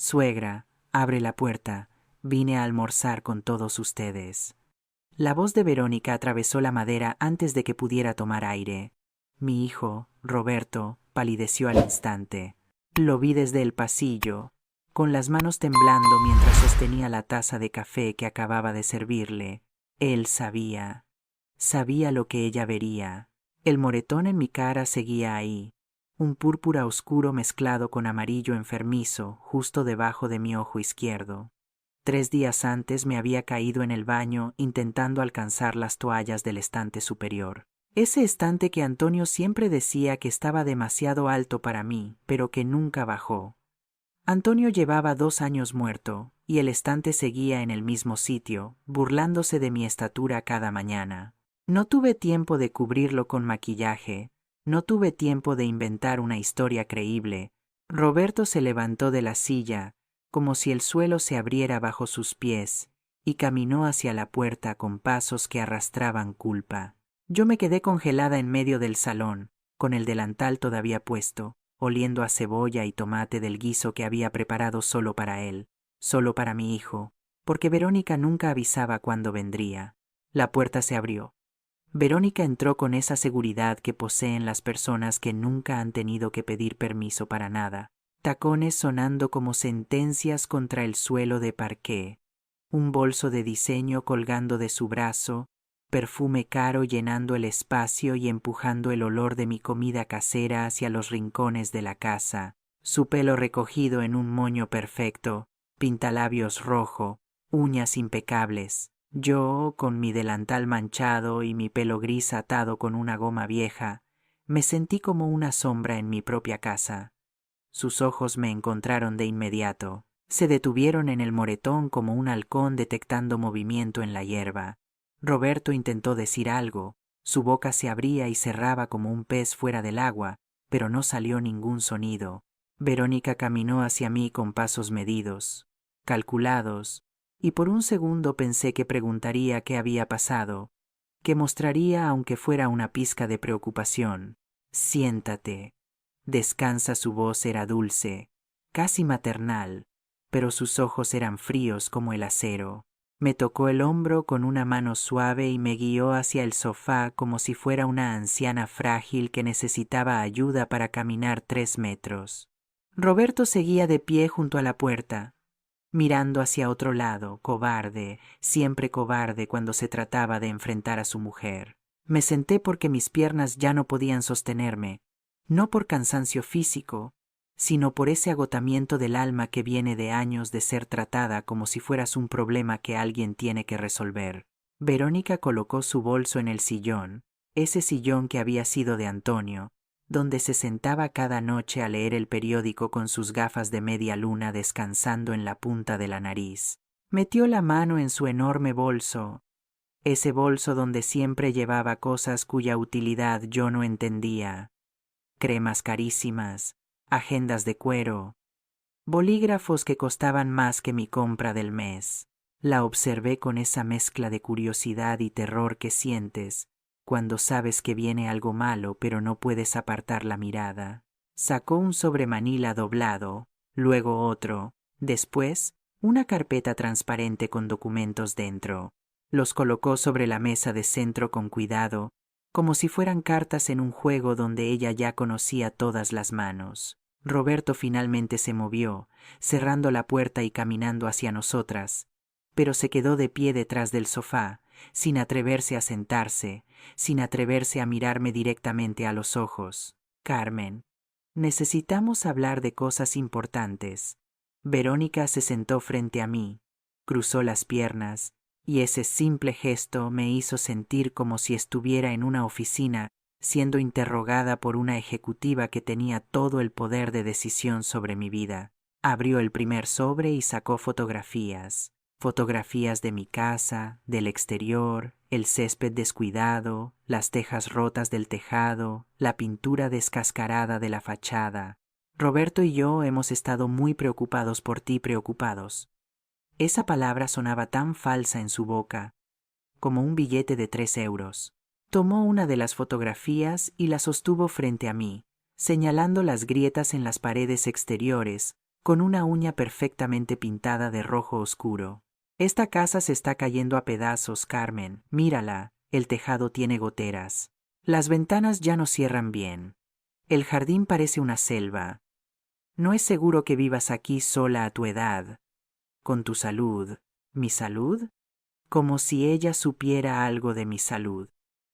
Suegra, abre la puerta, vine a almorzar con todos ustedes. La voz de Verónica atravesó la madera antes de que pudiera tomar aire. Mi hijo, Roberto, palideció al instante. Lo vi desde el pasillo, con las manos temblando mientras sostenía la taza de café que acababa de servirle. Él sabía lo que ella vería. El moretón en mi cara seguía ahí, un púrpura oscuro mezclado con amarillo enfermizo justo debajo de mi ojo izquierdo. 3 días antes me había caído en el baño intentando alcanzar las toallas del estante superior. Ese estante que Antonio siempre decía que estaba demasiado alto para mí, pero que nunca bajó. Antonio llevaba 2 años muerto, y el estante seguía en el mismo sitio, burlándose de mi estatura cada mañana. No tuve tiempo de cubrirlo con maquillaje, no tuve tiempo de inventar una historia creíble. Roberto se levantó de la silla, como si el suelo se abriera bajo sus pies, y caminó hacia la puerta con pasos que arrastraban culpa. Yo me quedé congelada en medio del salón, con el delantal todavía puesto, oliendo a cebolla y tomate del guiso que había preparado solo para él, solo para mi hijo, porque Verónica nunca avisaba cuándo vendría. La puerta se abrió. Verónica entró con esa seguridad que poseen las personas que nunca han tenido que pedir permiso para nada, tacones sonando como sentencias contra el suelo de parqué, un bolso de diseño colgando de su brazo, perfume caro llenando el espacio y empujando el olor de mi comida casera hacia los rincones de la casa, su pelo recogido en un moño perfecto, pintalabios rojo, uñas impecables. Yo, con mi delantal manchado y mi pelo gris atado con una goma vieja, me sentí como una sombra en mi propia casa. Sus ojos me encontraron de inmediato. Se detuvieron en el moretón como un halcón detectando movimiento en la hierba. Roberto intentó decir algo. Su boca se abría y cerraba como un pez fuera del agua, pero no salió ningún sonido. Verónica caminó hacia mí con pasos medidos, calculados, y por un segundo pensé que preguntaría qué había pasado, que mostraría aunque fuera una pizca de preocupación. Siéntate. Descansa. Su voz era dulce, casi maternal, pero sus ojos eran fríos como el acero. Me tocó el hombro con una mano suave y me guió hacia el sofá como si fuera una anciana frágil que necesitaba ayuda para caminar 3 metros. Roberto seguía de pie junto a la puerta, mirando hacia otro lado, cobarde, siempre cobarde cuando se trataba de enfrentar a su mujer. Me senté porque mis piernas ya no podían sostenerme, no por cansancio físico, sino por ese agotamiento del alma que viene de años de ser tratada como si fueras un problema que alguien tiene que resolver. Verónica colocó su bolso en el sillón, ese sillón que había sido de Antonio, donde se sentaba cada noche a leer el periódico con sus gafas de media luna descansando en la punta de la nariz. Metió la mano en su enorme bolso, ese bolso donde siempre llevaba cosas cuya utilidad yo no entendía. Cremas carísimas, agendas de cuero, bolígrafos que costaban más que mi compra del mes. La observé con esa mezcla de curiosidad y terror que sientes cuando sabes que viene algo malo pero no puedes apartar la mirada. Sacó un sobremanila doblado, luego otro, después una carpeta transparente con documentos dentro. Los colocó sobre la mesa de centro con cuidado, como si fueran cartas en un juego donde ella ya conocía todas las manos. Roberto finalmente se movió, cerrando la puerta y caminando hacia nosotras, pero se quedó de pie detrás del sofá, sin atreverse a sentarse, sin atreverse a mirarme directamente a los ojos. Carmen, necesitamos hablar de cosas importantes. Verónica se sentó frente a mí, cruzó las piernas, y ese simple gesto me hizo sentir como si estuviera en una oficina siendo interrogada por una ejecutiva que tenía todo el poder de decisión sobre mi vida. Abrió el primer sobre y sacó fotografías. Fotografías de mi casa, del exterior, el césped descuidado, las tejas rotas del tejado, la pintura descascarada de la fachada. Roberto y yo hemos estado muy preocupados por ti, preocupados. Esa palabra sonaba tan falsa en su boca, como un billete de 3 euros. Tomó una de las fotografías y la sostuvo frente a mí, señalando las grietas en las paredes exteriores, con una uña perfectamente pintada de rojo oscuro. Esta casa se está cayendo a pedazos, Carmen. Mírala, el tejado tiene goteras. Las ventanas ya no cierran bien. El jardín parece una selva. No es seguro que vivas aquí sola a tu edad. Con tu salud. ¿Mi salud? Como si ella supiera algo de mi salud.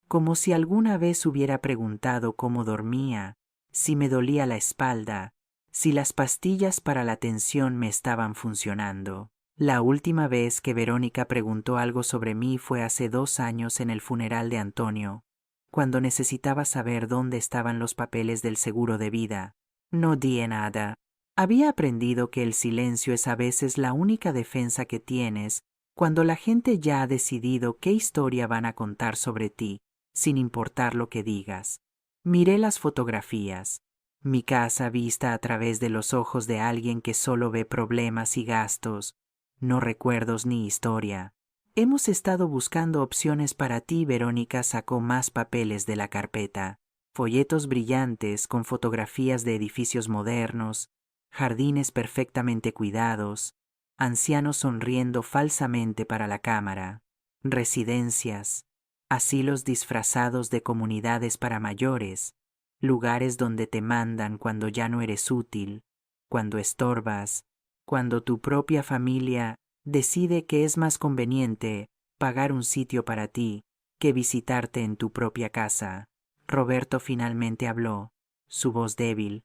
Como si alguna vez hubiera preguntado cómo dormía, si me dolía la espalda, si las pastillas para la tensión me estaban funcionando. La última vez que Verónica preguntó algo sobre mí fue hace 2 años en el funeral de Antonio, cuando necesitaba saber dónde estaban los papeles del seguro de vida. No di nada. Había aprendido que el silencio es a veces la única defensa que tienes cuando la gente ya ha decidido qué historia van a contar sobre ti, sin importar lo que digas. Miré las fotografías. Mi casa vista a través de los ojos de alguien que solo ve problemas y gastos, no recuerdos ni historia. Hemos estado buscando opciones para ti. Verónica sacó más papeles de la carpeta. Folletos brillantes con fotografías de edificios modernos, jardines perfectamente cuidados, ancianos sonriendo falsamente para la cámara, residencias, asilos disfrazados de comunidades para mayores, lugares donde te mandan cuando ya no eres útil, cuando estorbas, cuando tu propia familia decide que es más conveniente pagar un sitio para ti que visitarte en tu propia casa. Roberto finalmente habló, su voz débil,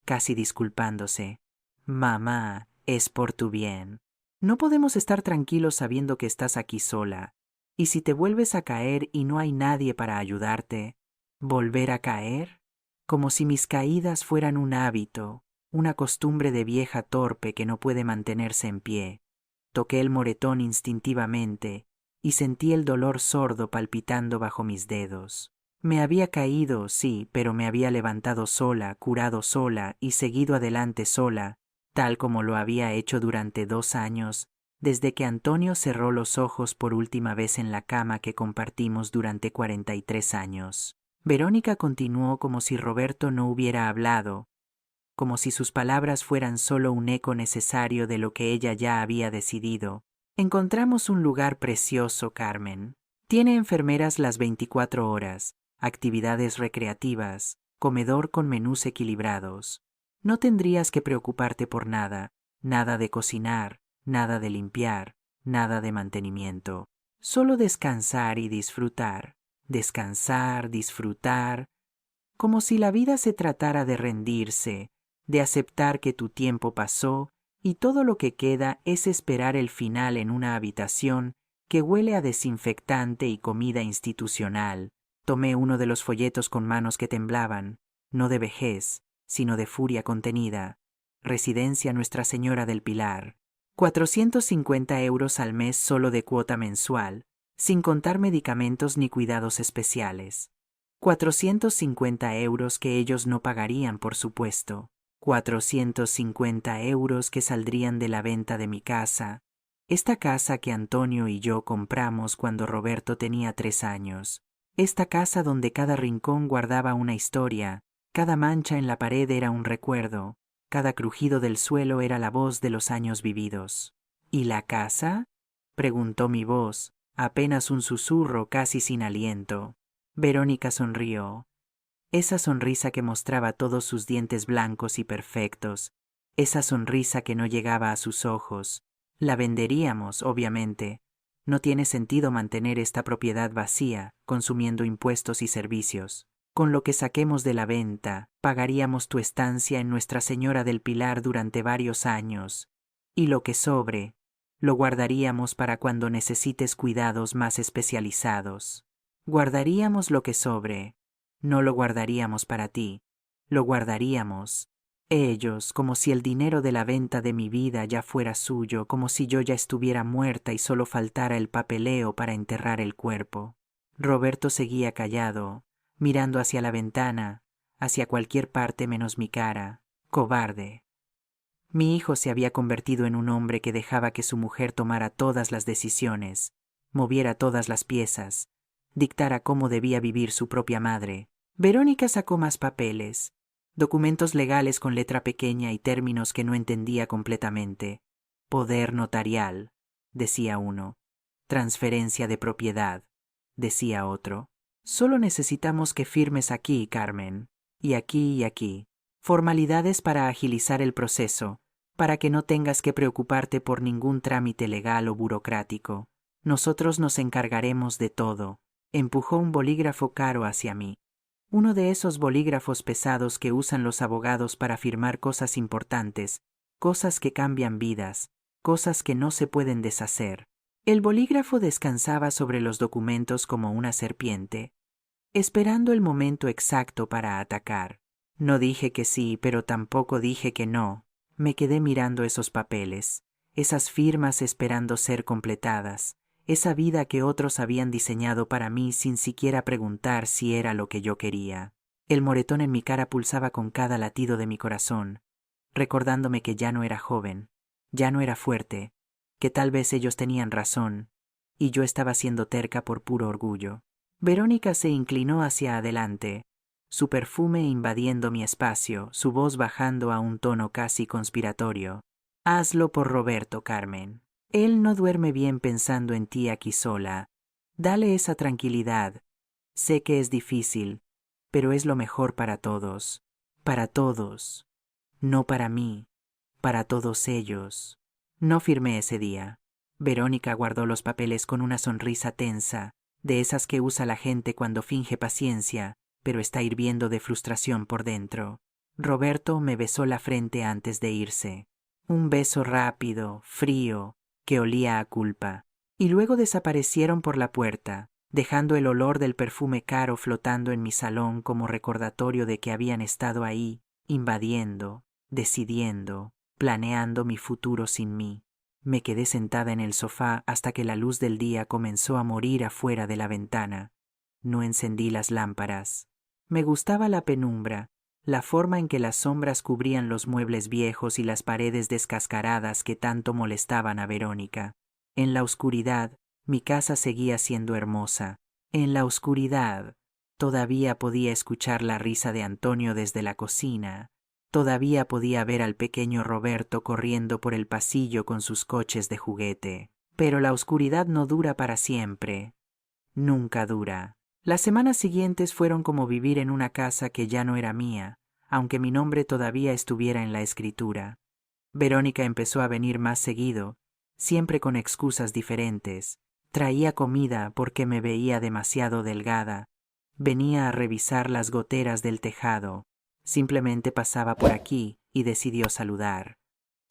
casi disculpándose. Mamá, es por tu bien. No podemos estar tranquilos sabiendo que estás aquí sola. Y si te vuelves a caer y no hay nadie para ayudarte, ¿volver a caer? Como si mis caídas fueran un hábito, una costumbre de vieja torpe que no puede mantenerse en pie. Toqué el moretón instintivamente y sentí el dolor sordo palpitando bajo mis dedos. Me había caído, sí, pero me había levantado sola, curado sola y seguido adelante sola, tal como lo había hecho durante 2 años, desde que Antonio cerró los ojos por última vez en la cama que compartimos durante 43 años. Verónica continuó como si Roberto no hubiera hablado, como si sus palabras fueran solo un eco necesario de lo que ella ya había decidido. Encontramos un lugar precioso, Carmen. Tiene enfermeras las 24 horas, actividades recreativas, comedor con menús equilibrados. No tendrías que preocuparte por nada, nada de cocinar, nada de limpiar, nada de mantenimiento. Solo descansar y disfrutar, descansar, disfrutar, como si la vida se tratara de rendirse, de aceptar que tu tiempo pasó y todo lo que queda es esperar el final en una habitación que huele a desinfectante y comida institucional. Tomé uno de los folletos con manos que temblaban, no de vejez, sino de furia contenida. Residencia Nuestra Señora del Pilar. 450 euros al mes solo de cuota mensual, sin contar medicamentos ni cuidados especiales. 450 euros que ellos no pagarían, por supuesto. 450 euros que saldrían de la venta de mi casa. Esta casa que Antonio y yo compramos cuando Roberto tenía 3 años. Esta casa donde cada rincón guardaba una historia, cada mancha en la pared era un recuerdo, cada crujido del suelo era la voz de los años vividos. ¿Y la casa? Preguntó mi voz, apenas un susurro casi sin aliento. Verónica sonrió. Esa sonrisa que mostraba todos sus dientes blancos y perfectos, esa sonrisa que no llegaba a sus ojos. La venderíamos, obviamente. No tiene sentido mantener esta propiedad vacía, consumiendo impuestos y servicios. Con lo que saquemos de la venta, pagaríamos tu estancia en Nuestra Señora del Pilar durante varios años, y lo que sobre, lo guardaríamos para cuando necesites cuidados más especializados. Guardaríamos lo que sobre, no lo guardaríamos para ti, lo guardaríamos. Ellos, como si el dinero de la venta de mi vida ya fuera suyo, como si yo ya estuviera muerta y solo faltara el papeleo para enterrar el cuerpo. Roberto seguía callado, mirando hacia la ventana, hacia cualquier parte menos mi cara. Cobarde. Mi hijo se había convertido en un hombre que dejaba que su mujer tomara todas las decisiones, moviera todas las piezas, dictara cómo debía vivir su propia madre. Verónica sacó más papeles. documentos legales con letra pequeña y términos que no entendía completamente. Poder notarial, decía uno. Transferencia de propiedad, decía otro. Solo necesitamos que firmes aquí, Carmen, y aquí y aquí. Formalidades para agilizar el proceso, para que no tengas que preocuparte por ningún trámite legal o burocrático. Nosotros nos encargaremos de todo. Empujó un bolígrafo caro hacia mí. Uno de esos bolígrafos pesados que usan los abogados para firmar cosas importantes, cosas que cambian vidas, cosas que no se pueden deshacer. El bolígrafo descansaba sobre los documentos como una serpiente, esperando el momento exacto para atacar. No dije que sí, pero tampoco dije que no. Me quedé mirando esos papeles, esas firmas esperando ser completadas, esa vida que otros habían diseñado para mí sin siquiera preguntar si era lo que yo quería. El moretón en mi cara pulsaba con cada latido de mi corazón, recordándome que ya no era joven, ya no era fuerte, que tal vez ellos tenían razón, y yo estaba siendo terca por puro orgullo. Verónica se inclinó hacia adelante, su perfume invadiendo mi espacio, su voz bajando a un tono casi conspiratorio. Hazlo por Roberto, Carmen. Él no duerme bien pensando en ti aquí sola. Dale esa tranquilidad. Sé que es difícil, pero es lo mejor para todos. Para todos. No para mí, para todos ellos. No firmé ese día. Verónica guardó los papeles con una sonrisa tensa, de esas que usa la gente cuando finge paciencia, pero está hirviendo de frustración por dentro. Roberto me besó la frente antes de irse. Un beso rápido, frío, que olía a culpa. Y luego desaparecieron por la puerta, dejando el olor del perfume caro flotando en mi salón como recordatorio de que habían estado ahí, invadiendo, decidiendo, planeando mi futuro sin mí. Me quedé sentada en el sofá hasta que la luz del día comenzó a morir afuera de la ventana. No encendí las lámparas. Me gustaba la penumbra, la forma en que las sombras cubrían los muebles viejos y las paredes descascaradas que tanto molestaban a Verónica. En la oscuridad, mi casa seguía siendo hermosa. En la oscuridad, todavía podía escuchar la risa de Antonio desde la cocina. Todavía podía ver al pequeño Roberto corriendo por el pasillo con sus coches de juguete. Pero la oscuridad no dura para siempre. Nunca dura. Las semanas siguientes fueron como vivir en una casa que ya no era mía, aunque mi nombre todavía estuviera en la escritura. Verónica empezó a venir más seguido, siempre con excusas diferentes. Traía comida porque me veía demasiado delgada. Venía a revisar las goteras del tejado. Simplemente pasaba por aquí y decidió saludar.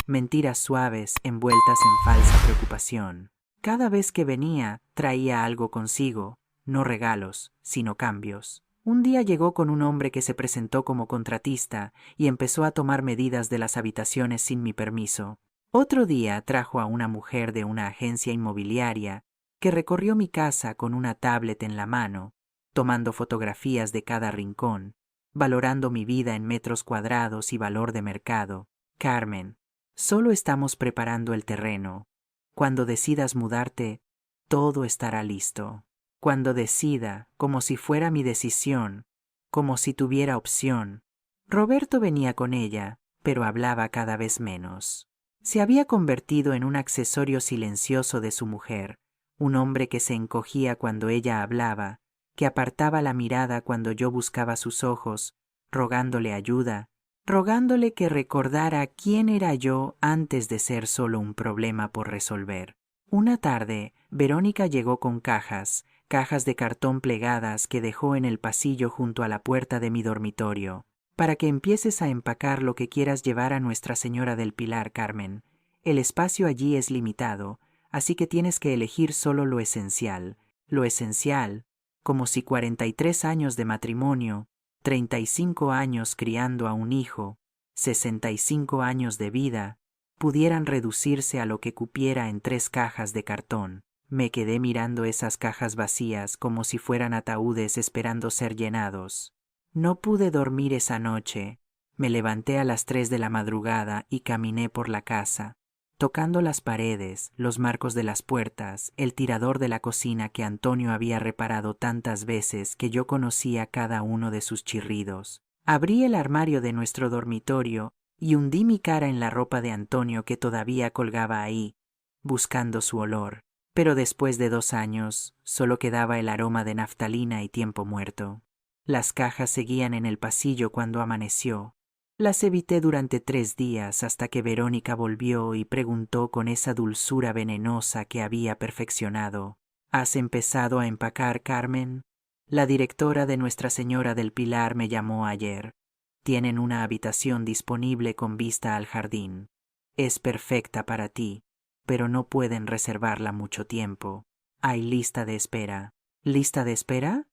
Mentiras suaves envueltas en falsa preocupación. Cada vez que venía, traía algo consigo, no regalos, sino cambios. Un día llegó con un hombre que se presentó como contratista y empezó a tomar medidas de las habitaciones sin mi permiso. Otro día trajo a una mujer de una agencia inmobiliaria que recorrió mi casa con una tablet en la mano, tomando fotografías de cada rincón, valorando mi vida en metros cuadrados y valor de mercado. Carmen, solo estamos preparando el terreno. Cuando decidas mudarte, todo estará listo. Cuando decida, como si fuera mi decisión, como si tuviera opción. Roberto venía con ella, pero hablaba cada vez menos. Se había convertido en un accesorio silencioso de su mujer, un hombre que se encogía cuando ella hablaba, que apartaba la mirada cuando yo buscaba sus ojos, rogándole ayuda, rogándole que recordara quién era yo antes de ser solo un problema por resolver. Una tarde, Verónica llegó con cajas de cartón plegadas que dejó en el pasillo junto a la puerta de mi dormitorio, para que empieces a empacar lo que quieras llevar a Nuestra Señora del Pilar, Carmen. El espacio allí es limitado, así que tienes que elegir solo lo esencial, como si 43 años de matrimonio, 35 años criando a un hijo, 65 años de vida, pudieran reducirse a lo que cupiera en 3 cajas de cartón. Me quedé mirando esas cajas vacías como si fueran ataúdes esperando ser llenados. No pude dormir esa noche. Me levanté a las 3 de la madrugada y caminé por la casa, tocando las paredes, los marcos de las puertas, el tirador de la cocina que Antonio había reparado tantas veces que yo conocía cada uno de sus chirridos. Abrí el armario de nuestro dormitorio y hundí mi cara en la ropa de Antonio que todavía colgaba ahí, buscando su olor. Pero después de 2 años, solo quedaba el aroma de naftalina y tiempo muerto. Las cajas seguían en el pasillo cuando amaneció. Las evité durante 3 días hasta que Verónica volvió y preguntó con esa dulzura venenosa que había perfeccionado: ¿Has empezado a empacar, Carmen? La directora de Nuestra Señora del Pilar me llamó ayer. Tienen una habitación disponible con vista al jardín. Es perfecta para ti, pero no pueden reservarla mucho tiempo. Hay lista de espera. ¿Lista de espera?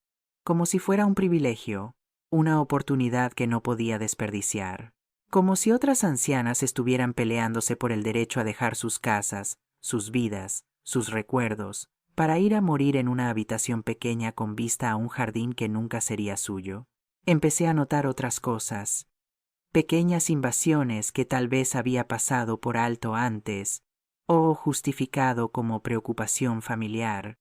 Como si fuera un privilegio, una oportunidad que no podía desperdiciar. Como si otras ancianas estuvieran peleándose por el derecho a dejar sus casas, sus vidas, sus recuerdos, para ir a morir en una habitación pequeña con vista a un jardín que nunca sería suyo. Empecé a notar otras cosas, pequeñas invasiones que tal vez había pasado por alto antes, o justificado como preocupación familiar.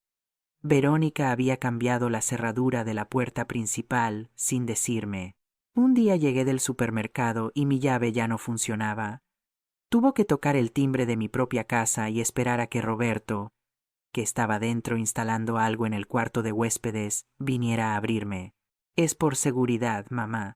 Verónica había cambiado la cerradura de la puerta principal sin decirme. Un día llegué del supermercado y mi llave ya no funcionaba. Tuvo que tocar el timbre de mi propia casa y esperar a que Roberto, que estaba dentro instalando algo en el cuarto de huéspedes, viniera a abrirme. Es por seguridad, mamá.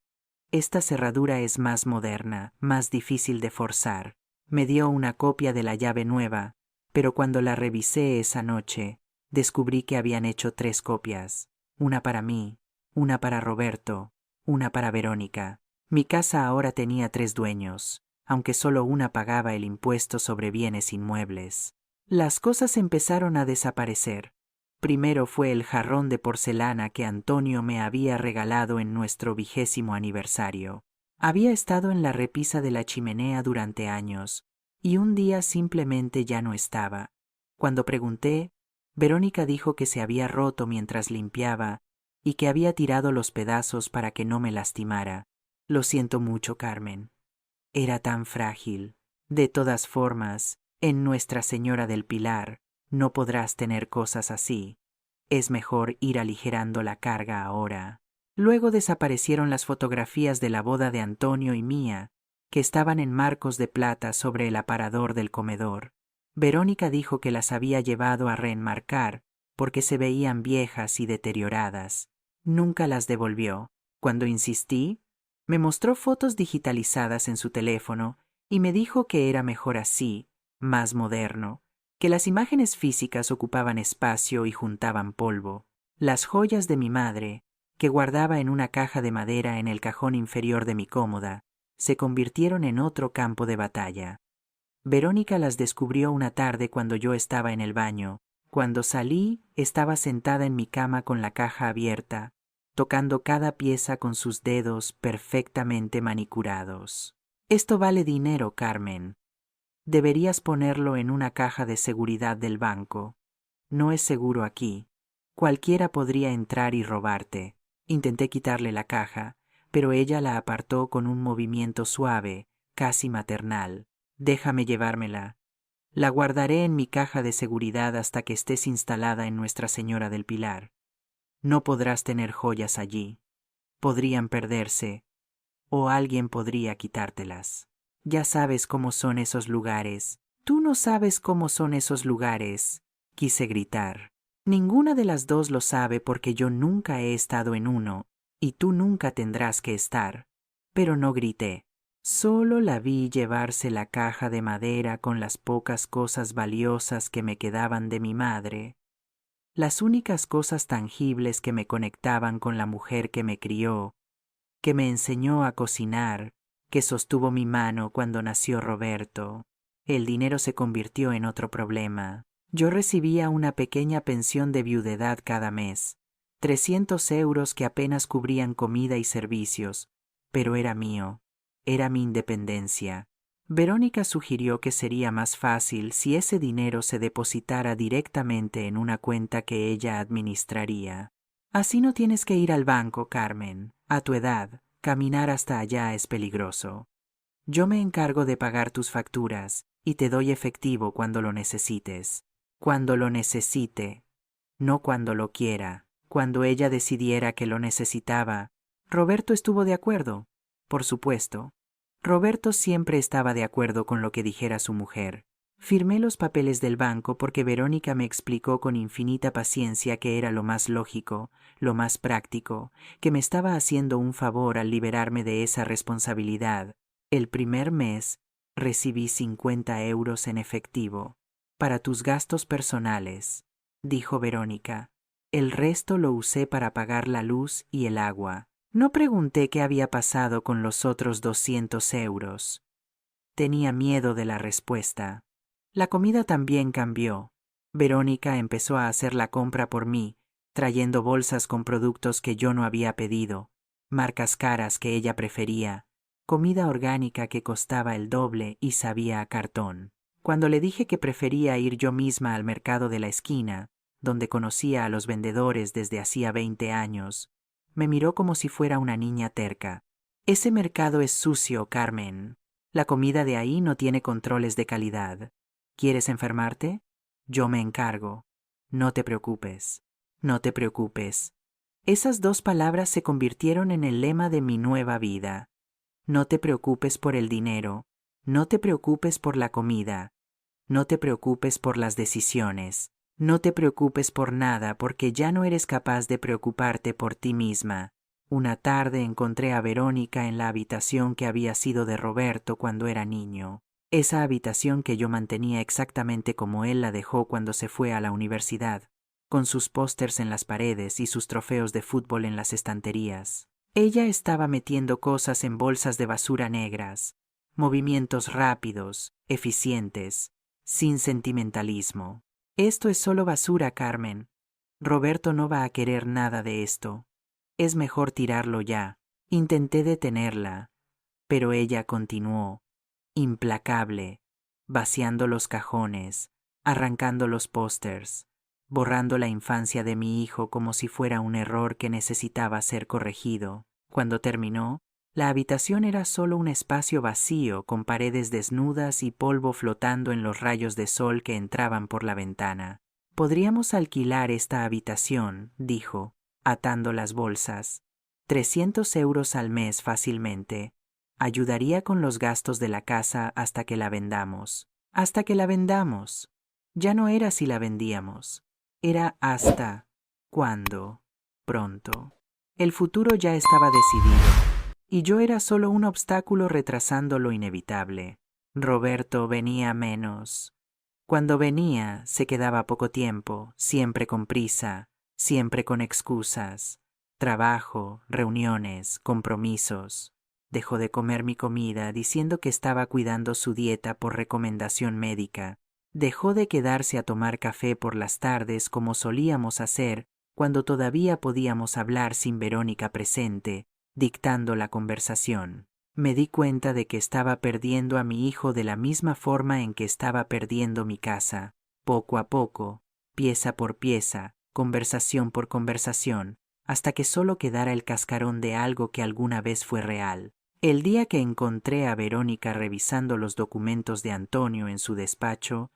Esta cerradura es más moderna, más difícil de forzar. Me dio una copia de la llave nueva, pero cuando la revisé esa noche, descubrí que habían hecho 3 copias. Una para mí, una para Roberto, una para Verónica. Mi casa ahora tenía 3 dueños, aunque solo una pagaba el impuesto sobre bienes inmuebles. Las cosas empezaron a desaparecer. Primero fue el jarrón de porcelana que Antonio me había regalado en nuestro 20º aniversario. Había estado en la repisa de la chimenea durante años, y un día simplemente ya no estaba. Cuando pregunté, Verónica dijo que se había roto mientras limpiaba y que había tirado los pedazos para que no me lastimara. Lo siento mucho, Carmen. Era tan frágil. De todas formas, en Nuestra Señora del Pilar no podrás tener cosas así. Es mejor ir aligerando la carga ahora. Luego desaparecieron las fotografías de la boda de Antonio y mía, que estaban en marcos de plata sobre el aparador del comedor. Verónica dijo que las había llevado a reenmarcar porque se veían viejas y deterioradas. Nunca las devolvió. Cuando insistí, me mostró fotos digitalizadas en su teléfono y me dijo que era mejor así, más moderno, que las imágenes físicas ocupaban espacio y juntaban polvo. Las joyas de mi madre, que guardaba en una caja de madera en el cajón inferior de mi cómoda, se convirtieron en otro campo de batalla. Verónica las descubrió una tarde cuando yo estaba en el baño. Cuando salí, estaba sentada en mi cama con la caja abierta, tocando cada pieza con sus dedos perfectamente manicurados. Esto vale dinero, Carmen. Deberías ponerlo en una caja de seguridad del banco. No es seguro aquí. Cualquiera podría entrar y robarte. Intenté quitarle la caja, pero ella la apartó con un movimiento suave, casi maternal. Déjame llevármela. La guardaré en mi caja de seguridad hasta que estés instalada en Nuestra Señora del Pilar. No podrás tener joyas allí. Podrían perderse, o alguien podría quitártelas. Ya sabes cómo son esos lugares. Tú no sabes cómo son esos lugares. Quise gritar. Ninguna de las dos lo sabe porque yo nunca he estado en uno, y tú nunca tendrás que estar. Pero no grité. Solo la vi llevarse la caja de madera con las pocas cosas valiosas que me quedaban de mi madre. Las únicas cosas tangibles que me conectaban con la mujer que me crió, que me enseñó a cocinar, que sostuvo mi mano cuando nació Roberto. El dinero se convirtió en otro problema. Yo recibía una pequeña pensión de viudedad cada mes, 300 euros que apenas cubrían comida y servicios, pero era mío, era mi independencia. Verónica sugirió que sería más fácil si ese dinero se depositara directamente en una cuenta que ella administraría. Así no tienes que ir al banco, Carmen. A tu edad, caminar hasta allá es peligroso. Yo me encargo de pagar tus facturas y te doy efectivo cuando lo necesites. Cuando lo necesite, no cuando lo quiera. Cuando ella decidiera que lo necesitaba, Roberto estuvo de acuerdo. por supuesto. Roberto siempre estaba de acuerdo con lo que dijera su mujer. Firmé los papeles del banco porque Verónica me explicó con infinita paciencia que era lo más lógico, lo más práctico, que me estaba haciendo un favor al liberarme de esa responsabilidad. El primer mes recibí 50 euros en efectivo. Para tus gastos personales, dijo Verónica. El resto lo usé para pagar la luz y el agua. No pregunté qué había pasado con los otros 200 euros. Tenía miedo de la respuesta. La comida también cambió. Verónica empezó a hacer la compra por mí, trayendo bolsas con productos que yo no había pedido, marcas caras que ella prefería, comida orgánica que costaba el doble y sabía a cartón. Cuando le dije que prefería ir yo misma al mercado de la esquina, donde conocía a los vendedores desde hacía 20 años, me miró como si fuera una niña terca. Ese mercado es sucio, Carmen. La comida de ahí no tiene controles de calidad. ¿Quieres enfermarte? Yo me encargo. No te preocupes. No te preocupes. Esas 2 palabras se convirtieron en el lema de mi nueva vida. No te preocupes por el dinero. No te preocupes por la comida. No te preocupes por las decisiones. No te preocupes por nada porque ya no eres capaz de preocuparte por ti misma. Una tarde encontré a Verónica en la habitación que había sido de Roberto cuando era niño. Esa habitación que yo mantenía exactamente como él la dejó cuando se fue a la universidad, con sus pósters en las paredes y sus trofeos de fútbol en las estanterías. Ella estaba metiendo cosas en bolsas de basura negras, movimientos rápidos, eficientes, sin sentimentalismo. Esto es solo basura, Carmen. Roberto no va a querer nada de esto. Es mejor tirarlo ya. Intenté detenerla, pero ella continuó, implacable, vaciando los cajones, arrancando los pósters, borrando la infancia de mi hijo como si fuera un error que necesitaba ser corregido. Cuando terminó, la habitación era solo un espacio vacío con paredes desnudas y polvo flotando en los rayos de sol que entraban por la ventana. Podríamos alquilar esta habitación, dijo, atando las bolsas. 300 euros al mes fácilmente. Ayudaría con los gastos de la casa hasta que la vendamos. Hasta que la vendamos. Ya no era si la vendíamos. Era hasta cuándo. Pronto. El futuro ya estaba decidido, y yo era solo un obstáculo retrasando lo inevitable. Roberto venía menos. Cuando venía, se quedaba poco tiempo, siempre con prisa, siempre con excusas. Trabajo, reuniones, compromisos. Dejó de comer mi comida diciendo que estaba cuidando su dieta por recomendación médica. Dejó de quedarse a tomar café por las tardes como solíamos hacer cuando todavía podíamos hablar sin Verónica presente, dictando la conversación. Me di cuenta de que estaba perdiendo a mi hijo de la misma forma en que estaba perdiendo mi casa, poco a poco, pieza por pieza, conversación por conversación, hasta que solo quedara el cascarón de algo que alguna vez fue real. El día que encontré a Verónica revisando los documentos de Antonio en su despacho,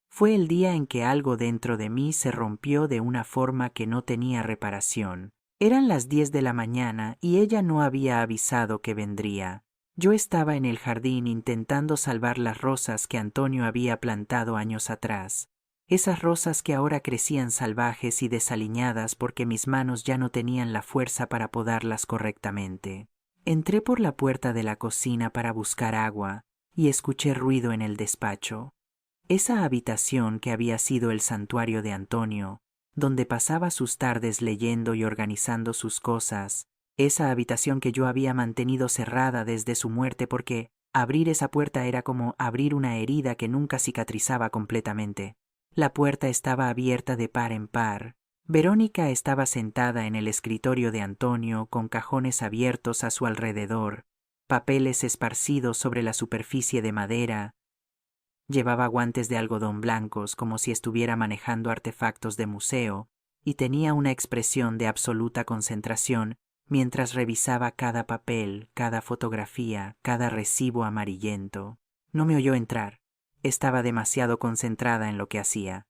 fue el día en que algo dentro de mí se rompió de una forma que no tenía reparación. Eran las 10 de la mañana y ella no había avisado que vendría. Yo estaba en el jardín intentando salvar las rosas que Antonio había plantado años atrás. Esas rosas que ahora crecían salvajes y desaliñadas porque mis manos ya no tenían la fuerza para podarlas correctamente. Entré por la puerta de la cocina para buscar agua y escuché ruido en el despacho. Esa habitación que había sido el santuario de Antonio, donde pasaba sus tardes leyendo y organizando sus cosas, esa habitación que yo había mantenido cerrada desde su muerte porque abrir esa puerta era como abrir una herida que nunca cicatrizaba completamente. La puerta estaba abierta de par en par. Verónica estaba sentada en el escritorio de Antonio con cajones abiertos a su alrededor, papeles esparcidos sobre la superficie de madera. Llevaba guantes de algodón blancos como si estuviera manejando artefactos de museo y tenía una expresión de absoluta concentración mientras revisaba cada papel, cada fotografía, cada recibo amarillento. No me oyó entrar. Estaba demasiado concentrada en lo que hacía.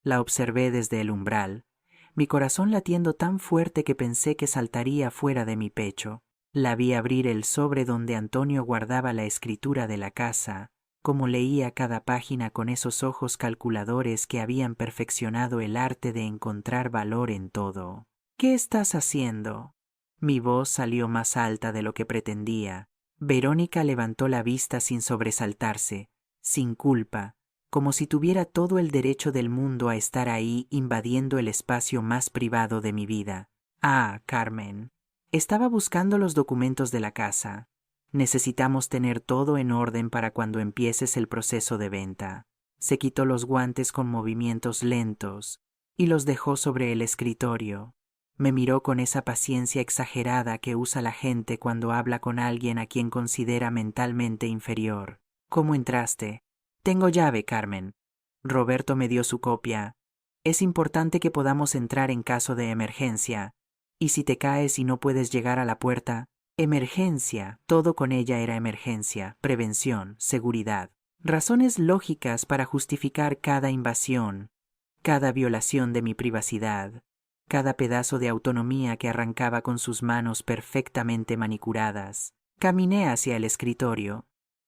La observé desde el umbral, mi corazón latiendo tan fuerte que pensé que saltaría fuera de mi pecho. La vi abrir el sobre donde Antonio guardaba la escritura de la casa, como leía cada página con esos ojos calculadores que habían perfeccionado el arte de encontrar valor en todo. ¿Qué estás haciendo? Mi voz salió más alta de lo que pretendía. Verónica levantó la vista sin sobresaltarse, sin culpa, como si tuviera todo el derecho del mundo a estar ahí invadiendo el espacio más privado de mi vida. Ah, Carmen. Estaba buscando los documentos de la casa. Necesitamos tener todo en orden para cuando empieces el proceso de venta. Se quitó los guantes con movimientos lentos y los dejó sobre el escritorio. Me miró con esa paciencia exagerada que usa la gente cuando habla con alguien a quien considera mentalmente inferior. ¿Cómo entraste? Tengo llave, Carmen. Roberto me dio su copia. Es importante que podamos entrar en caso de emergencia. Y si te caes y no puedes llegar a la puerta, emergencia, todo con ella era emergencia, prevención, seguridad. Razones lógicas para justificar cada invasión, cada violación de mi privacidad, cada pedazo de autonomía que arrancaba con sus manos perfectamente manicuradas. Caminé hacia el escritorio.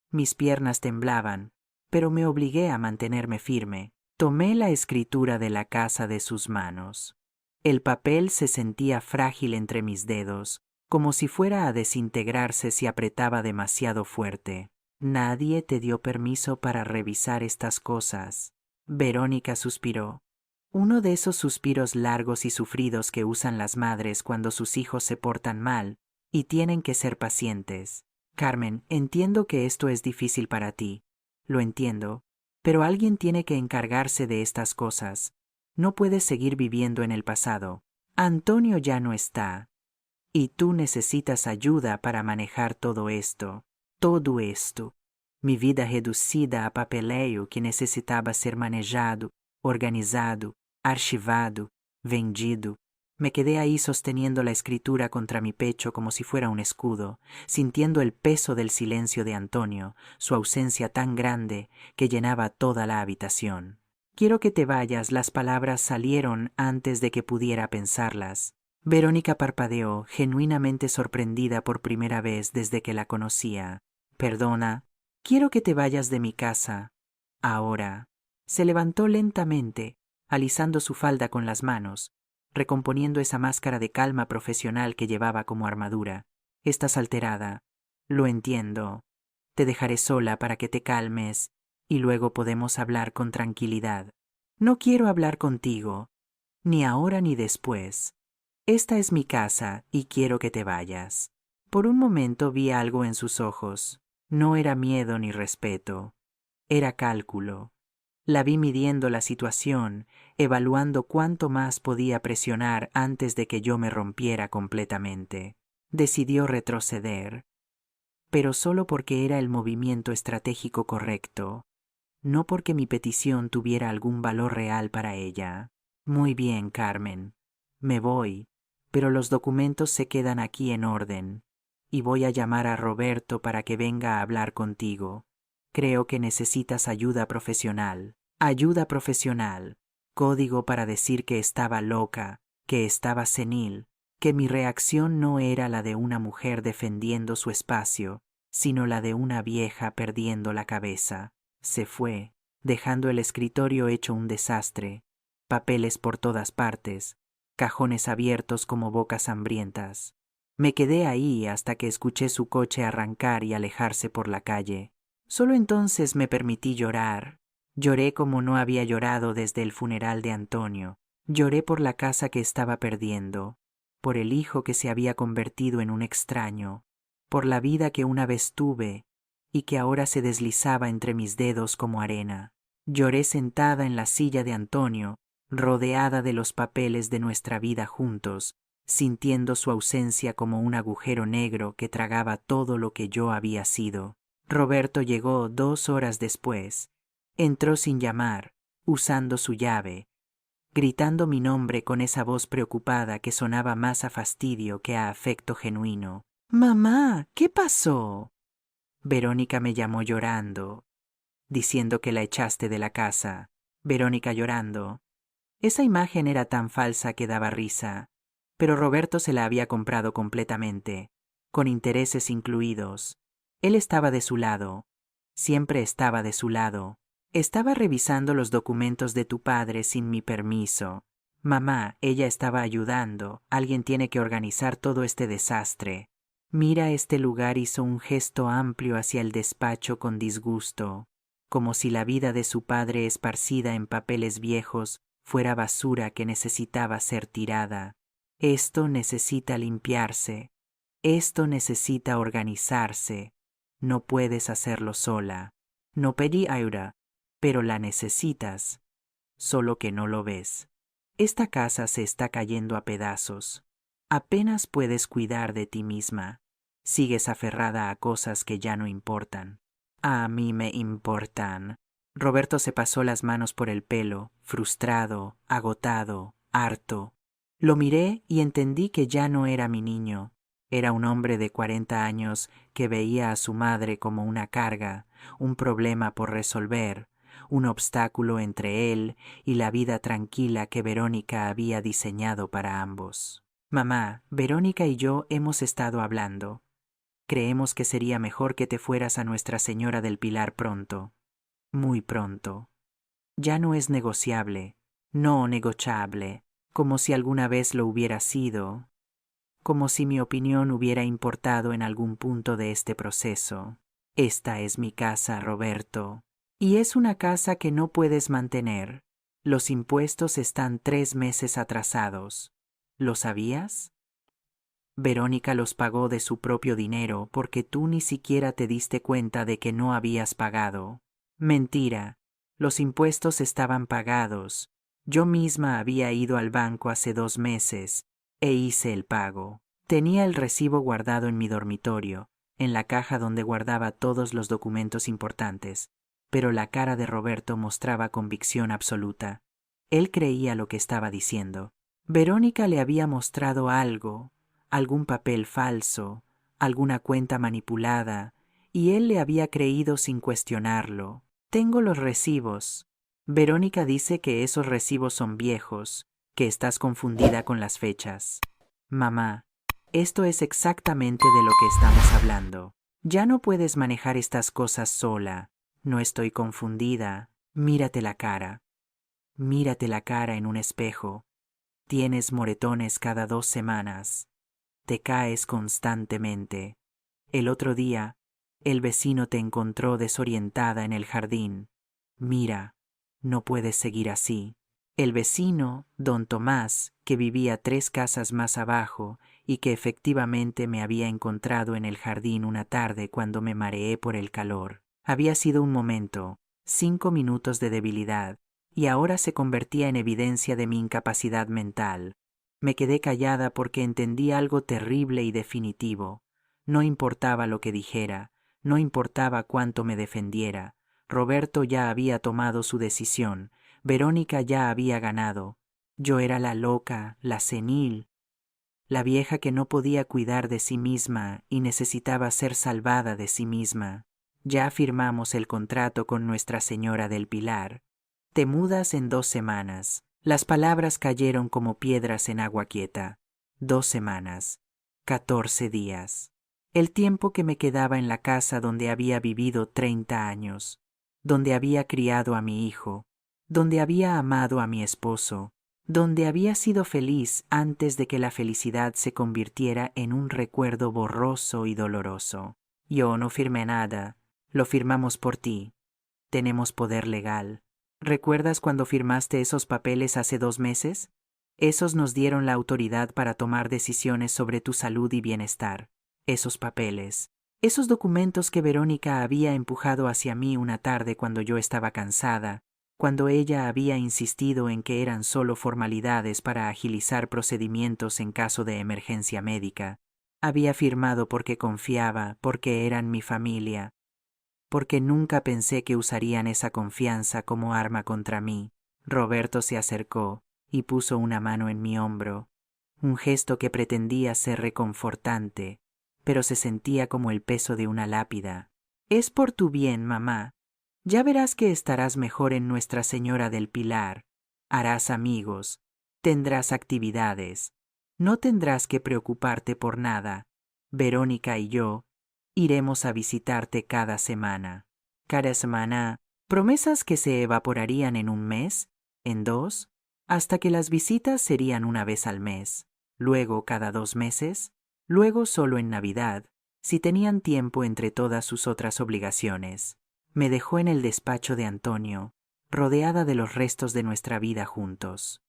Mis piernas temblaban, pero me obligué a mantenerme firme. Tomé la escritura de la casa de sus manos. El papel se sentía frágil entre mis dedos, como si fuera a desintegrarse si apretaba demasiado fuerte. Nadie te dio permiso para revisar estas cosas. Verónica suspiró. Uno de esos suspiros largos y sufridos que usan las madres cuando sus hijos se portan mal y tienen que ser pacientes. Carmen, entiendo que esto es difícil para ti. Lo entiendo, pero alguien tiene que encargarse de estas cosas. No puedes seguir viviendo en el pasado. Antonio ya no está. Y tú necesitas ayuda para manejar todo esto. Todo esto. Mi vida reducida a papeleo que necesitaba ser manejado, organizado, archivado, vendido. Me quedé ahí sosteniendo la escritura contra mi pecho como si fuera un escudo, sintiendo el peso del silencio de Antonio, su ausencia tan grande que llenaba toda la habitación. Quiero que te vayas, las palabras salieron antes de que pudiera pensarlas. Verónica parpadeó, genuinamente sorprendida por primera vez desde que la conocía. Perdona, quiero que te vayas de mi casa. Ahora. Se levantó lentamente, alisando su falda con las manos, recomponiendo esa máscara de calma profesional que llevaba como armadura. Estás alterada. Lo entiendo. Te dejaré sola para que te calmes y luego podemos hablar con tranquilidad. No quiero hablar contigo, ni ahora ni después. Esta es mi casa y quiero que te vayas. Por un momento vi algo en sus ojos. No era miedo ni respeto. Era cálculo. La vi midiendo la situación, evaluando cuánto más podía presionar antes de que yo me rompiera completamente. Decidió retroceder, pero solo porque era el movimiento estratégico correcto, no porque mi petición tuviera algún valor real para ella. Muy bien, Carmen. Me voy, pero los documentos se quedan aquí en orden, y voy a llamar a Roberto para que venga a hablar contigo. Creo que necesitas ayuda profesional. Ayuda profesional. Código para decir que estaba loca, que estaba senil, que mi reacción no era la de una mujer defendiendo su espacio, sino la de una vieja perdiendo la cabeza. Se fue, dejando el escritorio hecho un desastre, papeles por todas partes, cajones abiertos como bocas hambrientas. Me quedé ahí hasta que escuché su coche arrancar y alejarse por la calle. Solo entonces me permití llorar. Lloré como no había llorado desde el funeral de Antonio. Lloré por la casa que estaba perdiendo, por el hijo que se había convertido en un extraño, por la vida que una vez tuve y que ahora se deslizaba entre mis dedos como arena. Lloré sentada en la silla de Antonio, rodeada de los papeles de nuestra vida juntos, sintiendo su ausencia como un agujero negro que tragaba todo lo que yo había sido. Roberto llegó 2 horas después. Entró sin llamar, usando su llave, gritando mi nombre con esa voz preocupada que sonaba más a fastidio que a afecto genuino. «Mamá, ¿qué pasó?» Verónica me llamó llorando, diciendo que la echaste de la casa. Verónica llorando. Esa imagen era tan falsa que daba risa, pero Roberto se la había comprado completamente. con intereses incluidos. Él estaba de su lado, siempre estaba de su lado. Estaba revisando los documentos de tu padre sin mi permiso. Mamá, ella estaba ayudando. Alguien tiene que organizar todo este desastre. Mira, este lugar hizo un gesto amplio hacia el despacho con disgusto, como si la vida de su padre esparcida en papeles viejos fuera basura que necesitaba ser tirada. Esto necesita limpiarse. Esto necesita organizarse. No puedes hacerlo sola. No pedí ayuda, pero la necesitas, solo que no lo ves. Esta casa se está cayendo a pedazos. Apenas puedes cuidar de ti misma. Sigues aferrada a cosas que ya no importan. A mí me importan. Roberto se pasó las manos por el pelo, frustrado, agotado, harto. Lo miré y entendí que ya no era mi niño. Era un hombre de 40 años que veía a su madre como una carga, un problema por resolver, un obstáculo entre él y la vida tranquila que Verónica había diseñado para ambos. Mamá, Verónica y yo hemos estado hablando. Creemos que sería mejor que te fueras a Nuestra Señora del Pilar pronto. Muy pronto. Ya no es negociable, no negociable, como si alguna vez lo hubiera sido, como si mi opinión hubiera importado en algún punto de este proceso. Esta es mi casa, Roberto. Y es una casa que no puedes mantener. Los impuestos están 3 meses atrasados. ¿Lo sabías? Verónica los pagó de su propio dinero porque tú ni siquiera te diste cuenta de que no habías pagado. Mentira. Los impuestos estaban pagados. Yo misma había ido al banco hace 2 meses e hice el pago. Tenía el recibo guardado en mi dormitorio, en la caja donde guardaba todos los documentos importantes, pero la cara de Roberto mostraba convicción absoluta. Él creía lo que estaba diciendo. Verónica le había mostrado algo, algún papel falso, alguna cuenta manipulada, y él le había creído sin cuestionarlo. Tengo los recibos. Verónica dice que esos recibos son viejos, que estás confundida con las fechas. Mamá, esto es exactamente de lo que estamos hablando. Ya no puedes manejar estas cosas sola. No estoy confundida. Mírate la cara. Mírate la cara en un espejo. Tienes moretones cada 2 semanas. Te caes constantemente. El otro día, el vecino te encontró desorientada en el jardín. Mira, no puedes seguir así. El vecino, don Tomás, que vivía 3 casas más abajo y que efectivamente me había encontrado en el jardín una tarde cuando me mareé por el calor. Había sido un momento, 5 minutos de debilidad, y ahora se convertía en evidencia de mi incapacidad mental. Me quedé callada porque entendí algo terrible y definitivo. No importaba lo que dijera, no importaba cuánto me defendiera. Roberto ya había tomado su decisión. Verónica ya había ganado. Yo era la loca, la senil, la vieja que no podía cuidar de sí misma y necesitaba ser salvada de sí misma. Ya firmamos el contrato con Nuestra Señora del Pilar. Te mudas en 2 semanas. Las palabras cayeron como piedras en agua quieta. 2 semanas. 14 días. El tiempo que me quedaba en la casa donde había vivido 30 años, donde había criado a mi hijo, donde había amado a mi esposo, donde había sido feliz antes de que la felicidad se convirtiera en un recuerdo borroso y doloroso. Yo no firmé nada, lo firmamos por ti. Tenemos poder legal. ¿Recuerdas cuando firmaste esos papeles hace 2 meses? Esos nos dieron la autoridad para tomar decisiones sobre tu salud y bienestar. Esos papeles, esos documentos que Verónica había empujado hacia mí una tarde cuando yo estaba cansada, cuando ella había insistido en que eran solo formalidades para agilizar procedimientos en caso de emergencia médica. Había firmado porque confiaba, porque eran mi familia, porque nunca pensé que usarían esa confianza como arma contra mí. Roberto se acercó y puso una mano en mi hombro, un gesto que pretendía ser reconfortante, pero se sentía como el peso de una lápida. Es por tu bien, mamá. Ya verás que estarás mejor en Nuestra Señora del Pilar. Harás amigos, tendrás actividades. No tendrás que preocuparte por nada. Verónica y yo, iremos a visitarte cada semana, promesas que se evaporarían en un mes, en dos, hasta que las visitas serían una vez al mes, luego cada 2 meses, luego solo en Navidad, si tenían tiempo entre todas sus otras obligaciones. Me dejó en el despacho de Antonio, rodeada de los restos de nuestra vida juntos.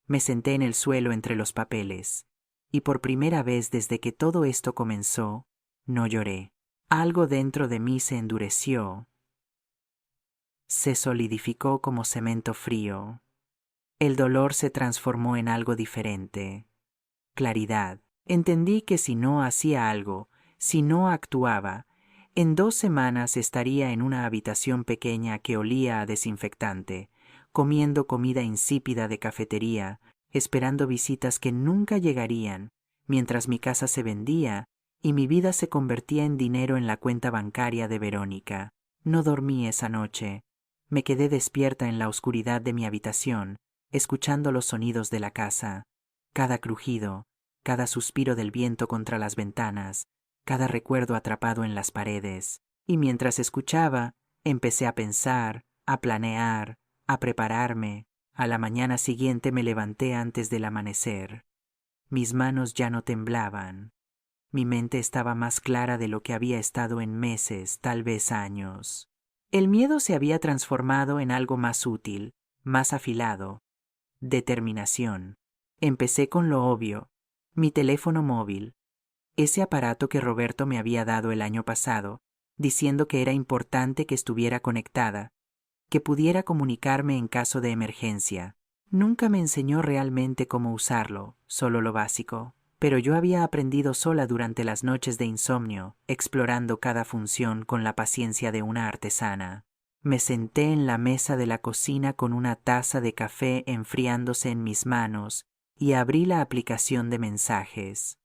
Me senté en el suelo entre los papeles, y por primera vez desde que todo esto comenzó, no lloré. Algo dentro de mí se endureció, se solidificó como cemento frío. El dolor se transformó en algo diferente. Claridad. Entendí que si no hacía algo, si no actuaba, en 2 semanas estaría en una habitación pequeña que olía a desinfectante, comiendo comida insípida de cafetería, esperando visitas que nunca llegarían, mientras mi casa se vendía y mi vida se convertía en dinero en la cuenta bancaria de Verónica. No dormí esa noche. Me quedé despierta en la oscuridad de mi habitación, escuchando los sonidos de la casa, cada crujido, cada suspiro del viento contra las ventanas, cada recuerdo atrapado en las paredes. Y mientras escuchaba, empecé a pensar, a planear, a prepararme. A la mañana siguiente me levanté antes del amanecer. Mis manos ya no temblaban. Mi mente estaba más clara de lo que había estado en meses, tal vez años. El miedo se había transformado en algo más útil, más afilado. Determinación. Empecé con lo obvio, mi teléfono móvil, ese aparato que Roberto me había dado el año pasado, diciendo que era importante que estuviera conectada, que pudiera comunicarme en caso de emergencia. Nunca me enseñó realmente cómo usarlo, solo lo básico, pero yo había aprendido sola durante las noches de insomnio, explorando cada función con la paciencia de una artesana. Me senté en la mesa de la cocina con una taza de café enfriándose en mis manos y abrí la aplicación de mensajes.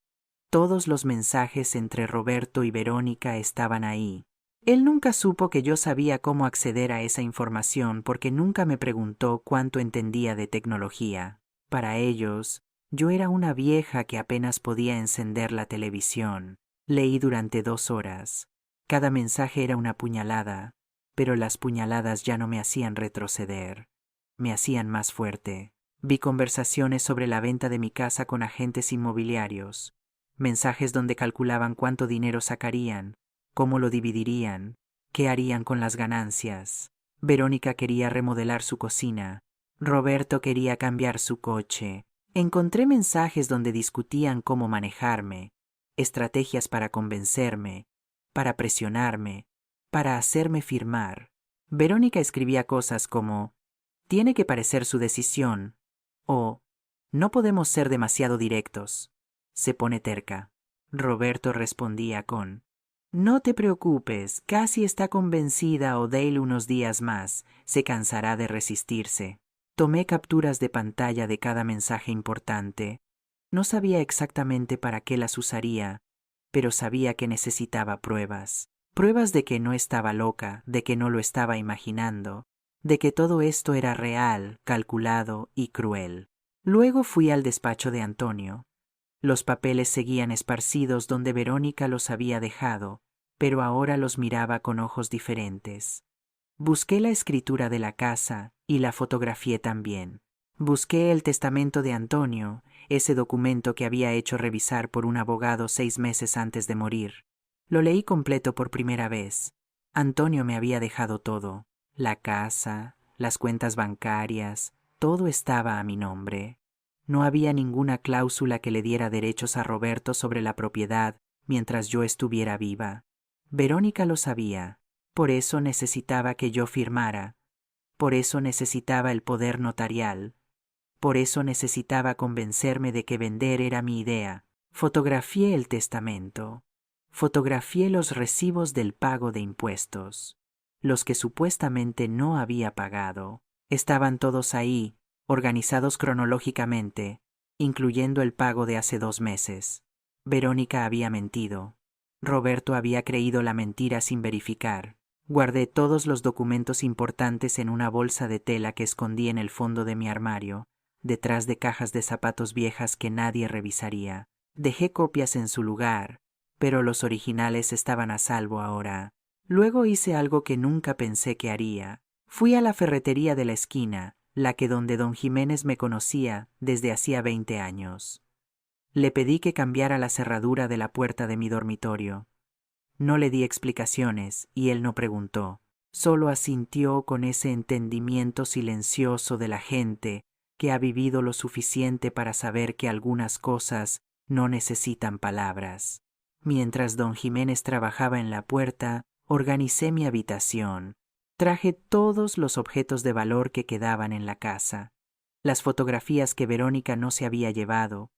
Todos los mensajes entre Roberto y Verónica estaban ahí. Él nunca supo que yo sabía cómo acceder a esa información porque nunca me preguntó cuánto entendía de tecnología. Para ellos, yo era una vieja que apenas podía encender la televisión. Leí durante 2 horas. Cada mensaje era una puñalada, pero las puñaladas ya no me hacían retroceder, me hacían más fuerte. Vi conversaciones sobre la venta de mi casa con agentes inmobiliarios, mensajes donde calculaban cuánto dinero sacarían, cómo lo dividirían, qué harían con las ganancias. Verónica quería remodelar su cocina, Roberto quería cambiar su coche. Encontré mensajes donde discutían cómo manejarme, estrategias para convencerme, para presionarme, para hacerme firmar. Verónica escribía cosas como: «Tiene que parecer su decisión», o «No podemos ser demasiado directos. Se pone terca». Roberto respondía con: «No te preocupes, casi está convencida o déle unos días más, se cansará de resistirse». Tomé capturas de pantalla de cada mensaje importante. No sabía exactamente para qué las usaría, pero sabía que necesitaba pruebas. Pruebas de que no estaba loca, de que no lo estaba imaginando, de que todo esto era real, calculado y cruel. Luego fui al despacho de Antonio. Los papeles seguían esparcidos donde Verónica los había dejado, pero ahora los miraba con ojos diferentes. Busqué la escritura de la casa y la fotografié también. Busqué el testamento de Antonio, ese documento que había hecho revisar por un abogado 6 meses antes de morir. Lo leí completo por primera vez. Antonio me había dejado todo. La casa, las cuentas bancarias, todo estaba a mi nombre. No había ninguna cláusula que le diera derechos a Roberto sobre la propiedad mientras yo estuviera viva. Verónica lo sabía. Por eso necesitaba que yo firmara. Por eso necesitaba el poder notarial. Por eso necesitaba convencerme de que vender era mi idea. Fotografié el testamento. Fotografié los recibos del pago de impuestos. Los que supuestamente no había pagado. Estaban todos ahí, organizados cronológicamente, incluyendo el pago de hace 2 meses. Verónica había mentido. Roberto había creído la mentira sin verificar. Guardé todos los documentos importantes en una bolsa de tela que escondí en el fondo de mi armario, detrás de cajas de zapatos viejas que nadie revisaría. Dejé copias en su lugar, pero los originales estaban a salvo ahora. Luego hice algo que nunca pensé que haría. Fui a la ferretería de la esquina, la que donde don Jiménez me conocía desde hacía 20 años. Le pedí que cambiara la cerradura de la puerta de mi dormitorio. No le di explicaciones y él no preguntó. Solo asintió con ese entendimiento silencioso de la gente que ha vivido lo suficiente para saber que algunas cosas no necesitan palabras. Mientras don Jiménez trabajaba en la puerta, organicé mi habitación. Traje todos los objetos de valor que quedaban en la casa. Las fotografías que Verónica no se había llevado,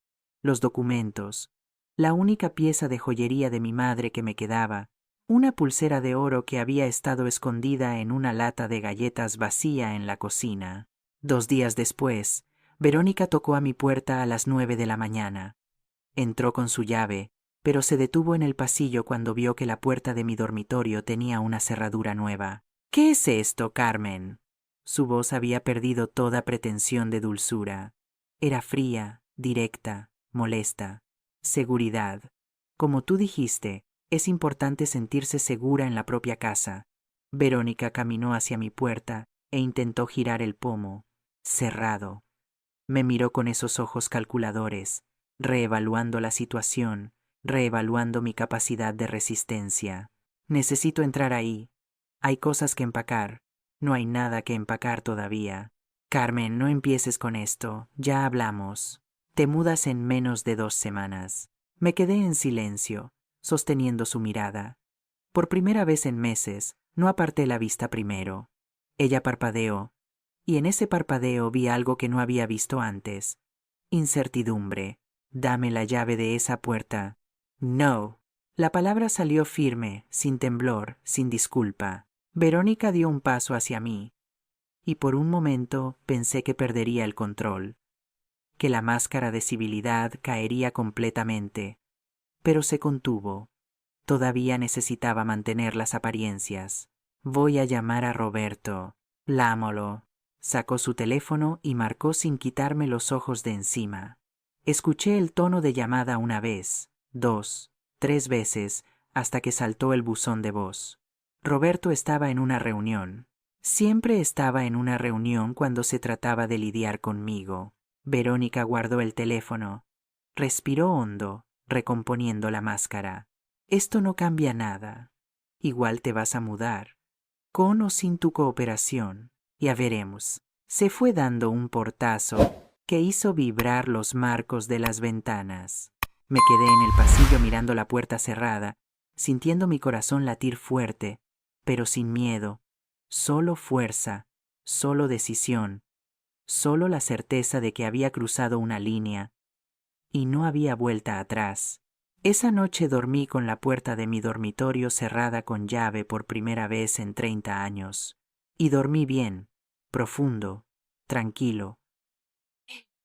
los documentos, la única pieza de joyería de mi madre que me quedaba, una pulsera de oro que había estado escondida en una lata de galletas vacía en la cocina. 2 días después, Verónica tocó a mi puerta a las 9 de la mañana. Entró con su llave, pero se detuvo en el pasillo cuando vio que la puerta de mi dormitorio tenía una cerradura nueva. «¿Qué es esto, Carmen?» Su voz había perdido toda pretensión de dulzura. Era fría, directa, molesta. Seguridad. Como tú dijiste, es importante sentirse segura en la propia casa. Verónica caminó hacia mi puerta e intentó girar el pomo. Cerrado. Me miró con esos ojos calculadores, reevaluando la situación, reevaluando mi capacidad de resistencia. Necesito entrar ahí. Hay cosas que empacar. No hay nada que empacar todavía. Carmen, no empieces con esto. Ya hablamos. Te mudas en menos de 2 semanas. Me quedé en silencio, sosteniendo su mirada. Por primera vez en meses, no aparté la vista primero. Ella parpadeó, y en ese parpadeo vi algo que no había visto antes. Incertidumbre. Dame la llave de esa puerta. No. La palabra salió firme, sin temblor, sin disculpa. Verónica dio un paso hacia mí, y por un momento pensé que perdería el control, que la máscara de civilidad caería completamente, pero se contuvo. Todavía necesitaba mantener las apariencias. Voy a llamar a Roberto. Lámolo. Sacó su teléfono y marcó sin quitarme los ojos de encima. Escuché el tono de llamada una vez, 2, 3 veces, hasta que saltó el buzón de voz. Roberto estaba en una reunión. Siempre estaba en una reunión cuando se trataba de lidiar conmigo. Verónica guardó el teléfono. Respiró hondo, recomponiendo la máscara. Esto no cambia nada. Igual te vas a mudar. Con o sin tu cooperación. Ya veremos. Se fue dando un portazo que hizo vibrar los marcos de las ventanas. Me quedé en el pasillo mirando la puerta cerrada, sintiendo mi corazón latir fuerte, pero sin miedo. Solo fuerza, solo decisión, solo la certeza de que había cruzado una línea y no había vuelta atrás. Esa noche dormí con la puerta de mi dormitorio cerrada con llave por primera vez en 30 años. Y dormí bien, profundo, tranquilo,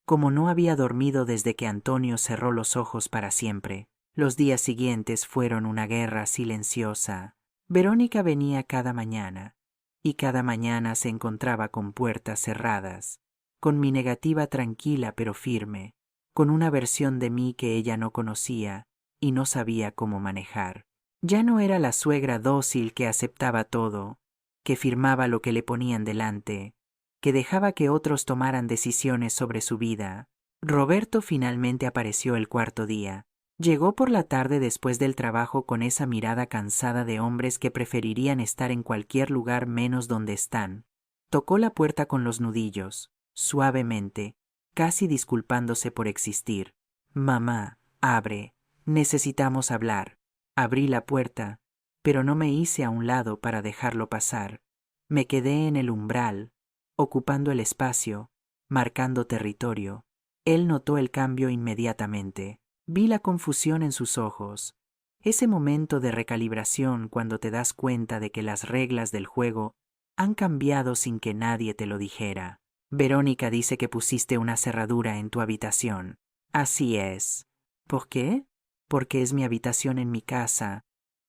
como no había dormido desde que Antonio cerró los ojos para siempre. Los días siguientes fueron una guerra silenciosa. Verónica venía cada mañana, y cada mañana se encontraba con puertas cerradas, con mi negativa tranquila pero firme, con una versión de mí que ella no conocía y no sabía cómo manejar. Ya no era la suegra dócil que aceptaba todo, que firmaba lo que le ponían delante, que dejaba que otros tomaran decisiones sobre su vida. Roberto finalmente apareció el 4.º día. Llegó por la tarde después del trabajo con esa mirada cansada de hombres que preferirían estar en cualquier lugar menos donde están. Tocó la puerta con los nudillos, suavemente, casi disculpándose por existir. «Mamá, abre. Necesitamos hablar». Abrí la puerta, pero no me hice a un lado para dejarlo pasar. Me quedé en el umbral, ocupando el espacio, marcando territorio. Él notó el cambio inmediatamente. Vi la confusión en sus ojos. Ese momento de recalibración cuando te das cuenta de que las reglas del juego han cambiado sin que nadie te lo dijera. Verónica dice que pusiste una cerradura en tu habitación. Así es. ¿Por qué? Porque es mi habitación en mi casa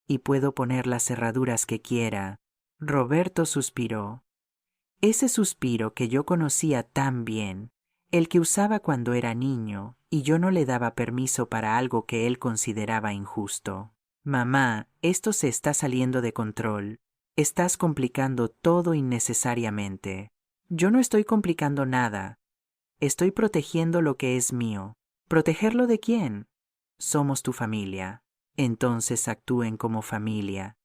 y puedo poner las cerraduras que quiera. Roberto suspiró. Ese suspiro que yo conocía tan bien, el que usaba cuando era niño y yo no le daba permiso para algo que él consideraba injusto. Mamá, esto se está saliendo de control. Estás complicando todo innecesariamente. Yo no estoy complicando nada. Estoy protegiendo lo que es mío. ¿Protegerlo de quién? Somos tu familia. Entonces actúen como familia,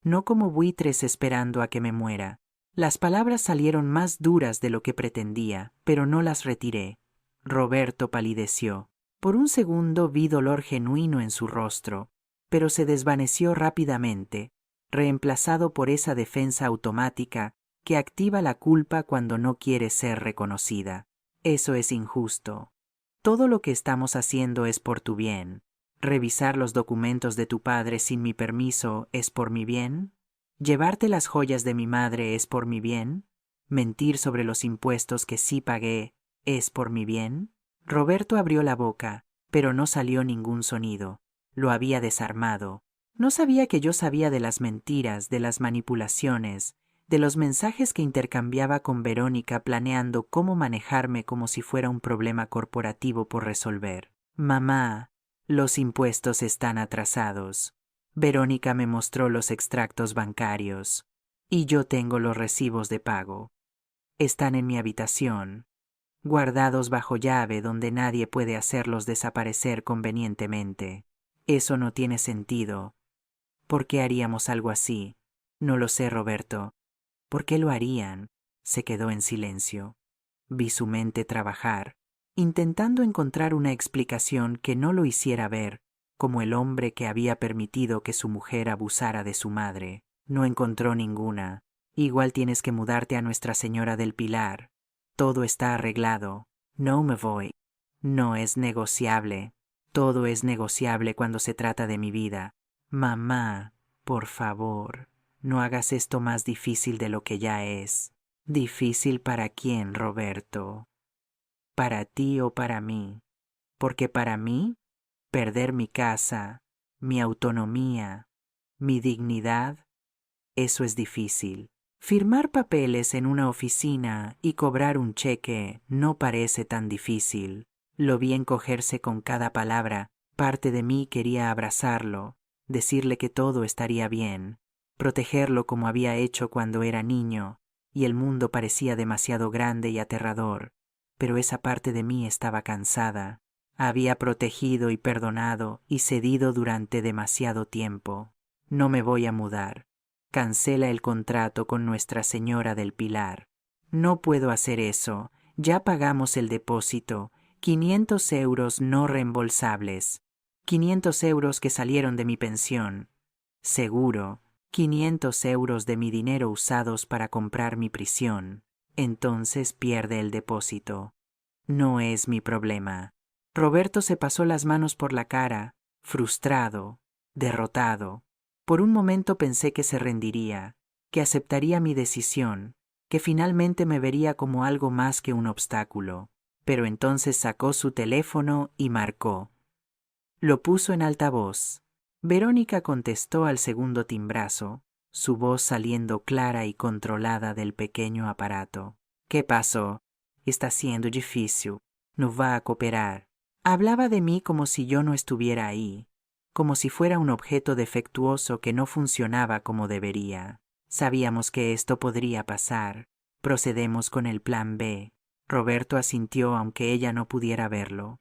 no como buitres esperando a que me muera. Las palabras salieron más duras de lo que pretendía, pero no las retiré. Roberto palideció. Por un segundo vi dolor genuino en su rostro, pero se desvaneció rápidamente, reemplazado por esa defensa automática que activa la culpa cuando no quiere ser reconocida. Eso es injusto. Todo lo que estamos haciendo es por tu bien. ¿Revisar los documentos de tu padre sin mi permiso es por mi bien? ¿Llevarte las joyas de mi madre es por mi bien? ¿Mentir sobre los impuestos que sí pagué es por mi bien? Roberto abrió la boca, pero no salió ningún sonido. Lo había desarmado. No sabía que yo sabía de las mentiras, de las manipulaciones, de los mensajes que intercambiaba con Verónica planeando cómo manejarme como si fuera un problema corporativo por resolver. Mamá, los impuestos están atrasados. Verónica me mostró los extractos bancarios. Y yo tengo los recibos de pago. Están en mi habitación, guardados bajo llave donde nadie puede hacerlos desaparecer convenientemente. Eso no tiene sentido. ¿Por qué haríamos algo así? No lo sé, Roberto. ¿Por qué lo harían? Se quedó en silencio. Vi su mente trabajar, intentando encontrar una explicación que no lo hiciera ver como el hombre que había permitido que su mujer abusara de su madre. No encontró ninguna. Igual tienes que mudarte a Nuestra Señora del Pilar. Todo está arreglado. No me voy. No es negociable. Todo es negociable cuando se trata de mi vida. Mamá, por favor, no hagas esto más difícil de lo que ya es. ¿Difícil para quién, Roberto? ¿Para ti o para mí? Porque para mí, perder mi casa, mi autonomía, mi dignidad, eso es difícil. Firmar papeles en una oficina y cobrar un cheque no parece tan difícil. Lo vi encogerse con cada palabra. Parte de mí quería abrazarlo, decirle que todo estaría bien, protegerlo como había hecho cuando era niño, y el mundo parecía demasiado grande y aterrador. Pero esa parte de mí estaba cansada. Había protegido y perdonado y cedido durante demasiado tiempo. No me voy a mudar. Cancela el contrato con Nuestra Señora del Pilar. No puedo hacer eso. Ya pagamos el depósito. 500 euros no reembolsables. 500 euros que salieron de mi pensión. Seguro, 500 euros de mi dinero usados para comprar mi prisión. Entonces pierde el depósito. No es mi problema. Roberto se pasó las manos por la cara, frustrado, derrotado. Por un momento pensé que se rendiría, que aceptaría mi decisión, que finalmente me vería como algo más que un obstáculo. Pero entonces sacó su teléfono y marcó. Lo puso en altavoz. Verónica contestó al segundo timbrazo, su voz saliendo clara y controlada del pequeño aparato. ¿Qué pasó? Está siendo difícil. No va a cooperar. Hablaba de mí como si yo no estuviera ahí, como si fuera un objeto defectuoso que no funcionaba como debería. Sabíamos que esto podría pasar. Procedemos con el plan B. Roberto asintió aunque ella no pudiera verlo.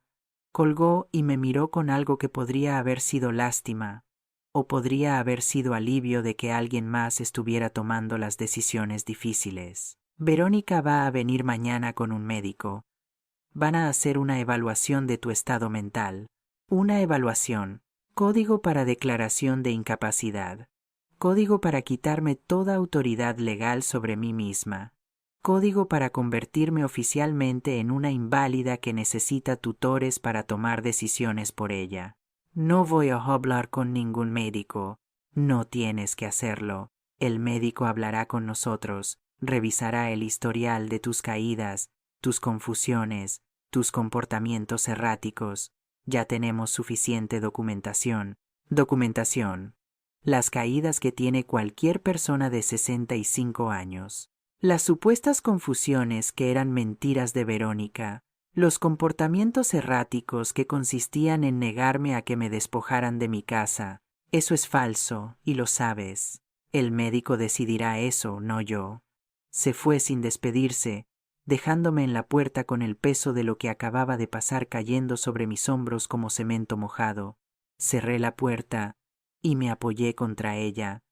Colgó y me miró con algo que podría haber sido lástima, o podría haber sido alivio de que alguien más estuviera tomando las decisiones difíciles. Verónica va a venir mañana con un médico. Van a hacer una evaluación de tu estado mental. Una evaluación. Código para declaración de incapacidad. Código para quitarme toda autoridad legal sobre mí misma. Código para convertirme oficialmente en una inválida que necesita tutores para tomar decisiones por ella. No voy a hablar con ningún médico. No tienes que hacerlo. El médico hablará con nosotros, revisará el historial de tus caídas, tus confusiones, tus comportamientos erráticos. Ya tenemos suficiente documentación. Documentación. Las caídas que tiene cualquier persona de 65 años. Las supuestas confusiones que eran mentiras de Verónica, los comportamientos erráticos que consistían en negarme a que me despojaran de mi casa, Eso es falso, y lo sabes. El médico decidirá eso, no yo. Se fue sin despedirse, dejándome en la puerta con el peso de lo que acababa de pasar cayendo sobre mis hombros como cemento mojado. Cerré la puerta y me apoyé contra ella,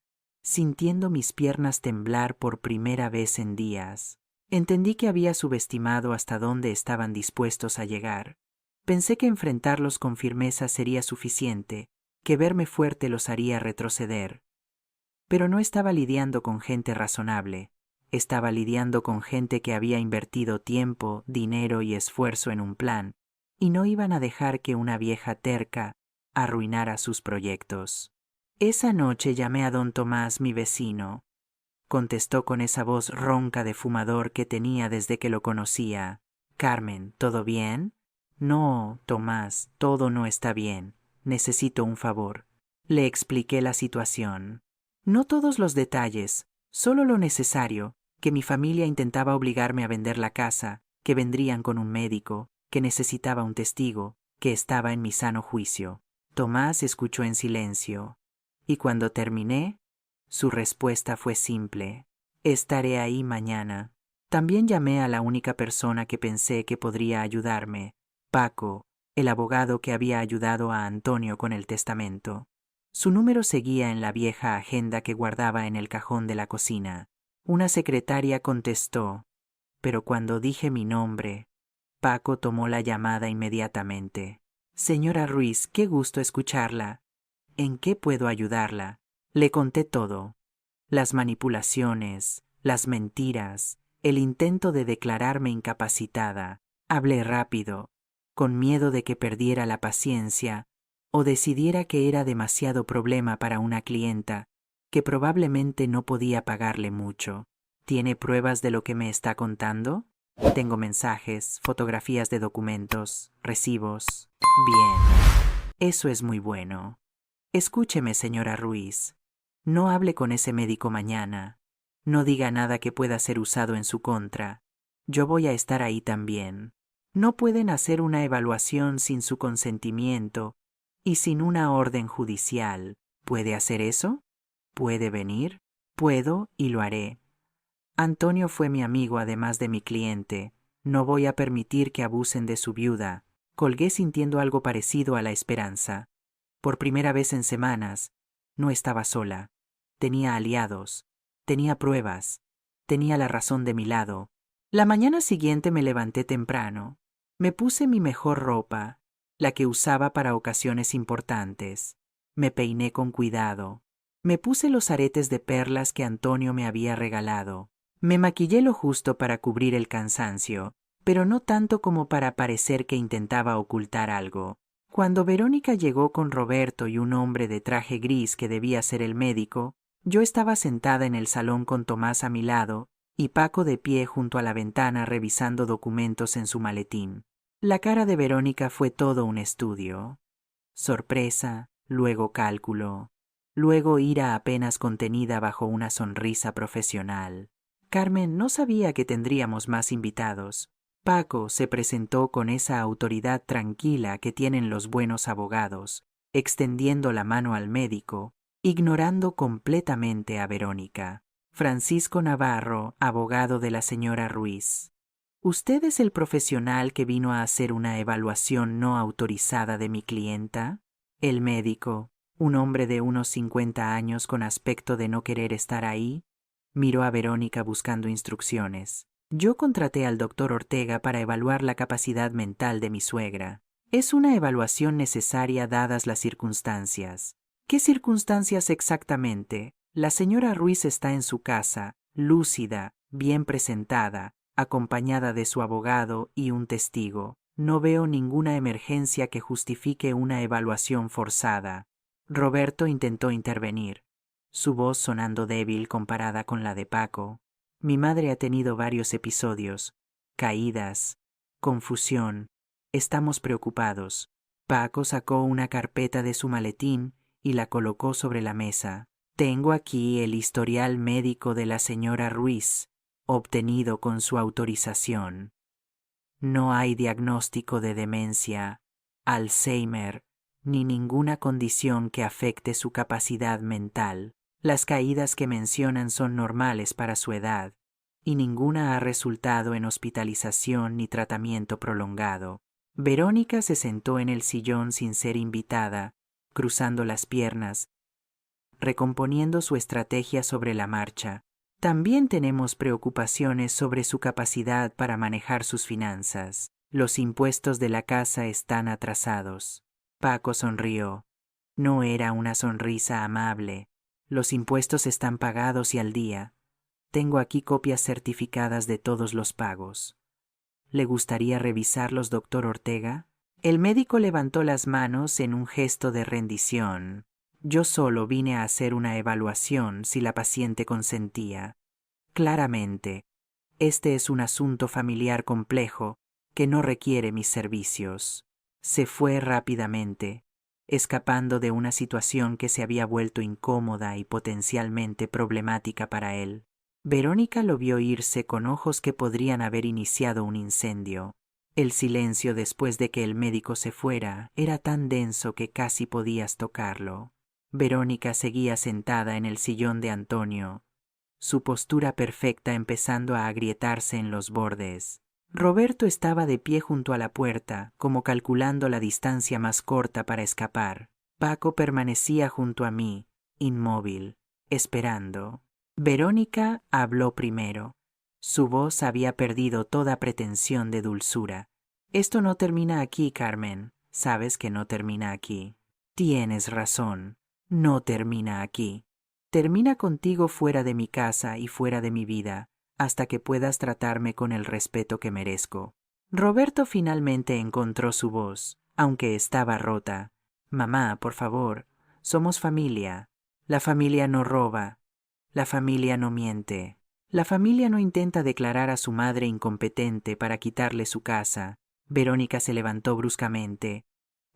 sintiendo mis piernas temblar por primera vez en días. Entendí que había subestimado hasta dónde estaban dispuestos a llegar. Pensé que enfrentarlos con firmeza sería suficiente, que verme fuerte los haría retroceder. Pero no estaba lidiando con gente razonable. Estaba lidiando con gente que había invertido tiempo, dinero y esfuerzo en un plan, y no iban a dejar que una vieja terca arruinara sus proyectos. Esa noche llamé a don Tomás, mi vecino. Contestó con esa voz ronca de fumador que tenía desde que lo conocía. Carmen, ¿todo bien? No, Tomás, todo no está bien. Necesito un favor. Le expliqué la situación. No todos los detalles, solo lo necesario, que mi familia intentaba obligarme a vender la casa, que vendrían con un médico, que necesitaba un testigo, que estaba en mi sano juicio. Tomás escuchó en silencio, y cuando terminé, su respuesta fue simple. Estaré ahí mañana. También llamé a la única persona que pensé que podría ayudarme, Paco, el abogado que había ayudado a Antonio con el testamento. Su número seguía en la vieja agenda que guardaba en el cajón de la cocina. Una secretaria contestó, pero cuando dije mi nombre, Paco tomó la llamada inmediatamente. Señora Ruiz, qué gusto escucharla. ¿En qué puedo ayudarla? Le conté todo. Las manipulaciones, las mentiras, el intento de declararme incapacitada. Hablé rápido, con miedo de que perdiera la paciencia o decidiera que era demasiado problema para una clienta, que probablemente no podía pagarle mucho. ¿Tiene pruebas de lo que me está contando? Tengo mensajes, fotografías de documentos, recibos. Bien. Eso es muy bueno. Escúcheme, señora Ruiz. No hable con ese médico mañana. No diga nada que pueda ser usado en su contra. Yo voy a estar ahí también. No pueden hacer una evaluación sin su consentimiento y sin una orden judicial. ¿Puede hacer eso? ¿Puede venir? Puedo y lo haré. Antonio fue mi amigo además de mi cliente. No voy a permitir que abusen de su viuda. Colgué sintiendo algo parecido a la esperanza. Por primera vez en semanas, no estaba sola. Tenía aliados, tenía pruebas, tenía la razón de mi lado. La mañana siguiente me levanté temprano. Me puse mi mejor ropa, la que usaba para ocasiones importantes. Me peiné con cuidado. Me puse los aretes de perlas que Antonio me había regalado. Me maquillé lo justo para cubrir el cansancio, pero no tanto como para parecer que intentaba ocultar algo. Cuando Verónica llegó con Roberto y un hombre de traje gris que debía ser el médico, yo estaba sentada en el salón con Tomás a mi lado y Paco de pie junto a la ventana revisando documentos en su maletín. La cara de Verónica fue todo un estudio. Sorpresa, luego cálculo, luego ira apenas contenida bajo una sonrisa profesional. Carmen no sabía que tendríamos más invitados. Paco se presentó con esa autoridad tranquila que tienen los buenos abogados, extendiendo la mano al médico, ignorando completamente a Verónica. Francisco Navarro, abogado de la señora Ruiz. ¿Usted es el profesional que vino a hacer una evaluación no autorizada de mi clienta? El médico, un hombre de unos 50 años con aspecto de no querer estar ahí, miró a Verónica buscando instrucciones. Yo contraté al doctor Ortega para evaluar la capacidad mental de mi suegra. Es una evaluación necesaria dadas las circunstancias. ¿Qué circunstancias exactamente? La señora Ruiz está en su casa, lúcida, bien presentada, acompañada de su abogado y un testigo. No veo ninguna emergencia que justifique una evaluación forzada. Roberto intentó intervenir, su voz sonando débil comparada con la de Paco. Mi madre ha tenido varios episodios, caídas, confusión. Estamos preocupados. Paco sacó una carpeta de su maletín y la colocó sobre la mesa. Tengo aquí el historial médico de la señora Ruiz, obtenido con su autorización. No hay diagnóstico de demencia, Alzheimer, ni ninguna condición que afecte su capacidad mental. Las caídas que mencionan son normales para su edad, y ninguna ha resultado en hospitalización ni tratamiento prolongado. Verónica se sentó en el sillón sin ser invitada, cruzando las piernas, recomponiendo su estrategia sobre la marcha. También tenemos preocupaciones sobre su capacidad para manejar sus finanzas. Los impuestos de la casa están atrasados. Paco sonrió. No era una sonrisa amable. Los impuestos están pagados y al día. Tengo aquí copias certificadas de todos los pagos. ¿Le gustaría revisarlos, doctor Ortega? El médico levantó las manos en un gesto de rendición. Yo solo vine a hacer una evaluación si la paciente consentía. Claramente, este es un asunto familiar complejo que no requiere mis servicios. Se fue rápidamente, escapando de una situación que se había vuelto incómoda y potencialmente problemática para él. Verónica lo vio irse con ojos que podrían haber iniciado un incendio. El silencio después de que el médico se fuera era tan denso que casi podías tocarlo. Verónica seguía sentada en el sillón de Antonio, su postura perfecta empezando a agrietarse en los bordes. Roberto estaba de pie junto a la puerta, como calculando la distancia más corta para escapar. Paco permanecía junto a mí, inmóvil, esperando. Verónica habló primero. Su voz había perdido toda pretensión de dulzura. Esto no termina aquí, Carmen. Sabes que no termina aquí. Tienes razón. No termina aquí. Termina contigo fuera de mi casa y fuera de mi vida, hasta que puedas tratarme con el respeto que merezco. Roberto finalmente encontró su voz, aunque estaba rota. Mamá, por favor, somos familia. La familia no roba. La familia no miente. La familia no intenta declarar a su madre incompetente para quitarle su casa. Verónica se levantó bruscamente,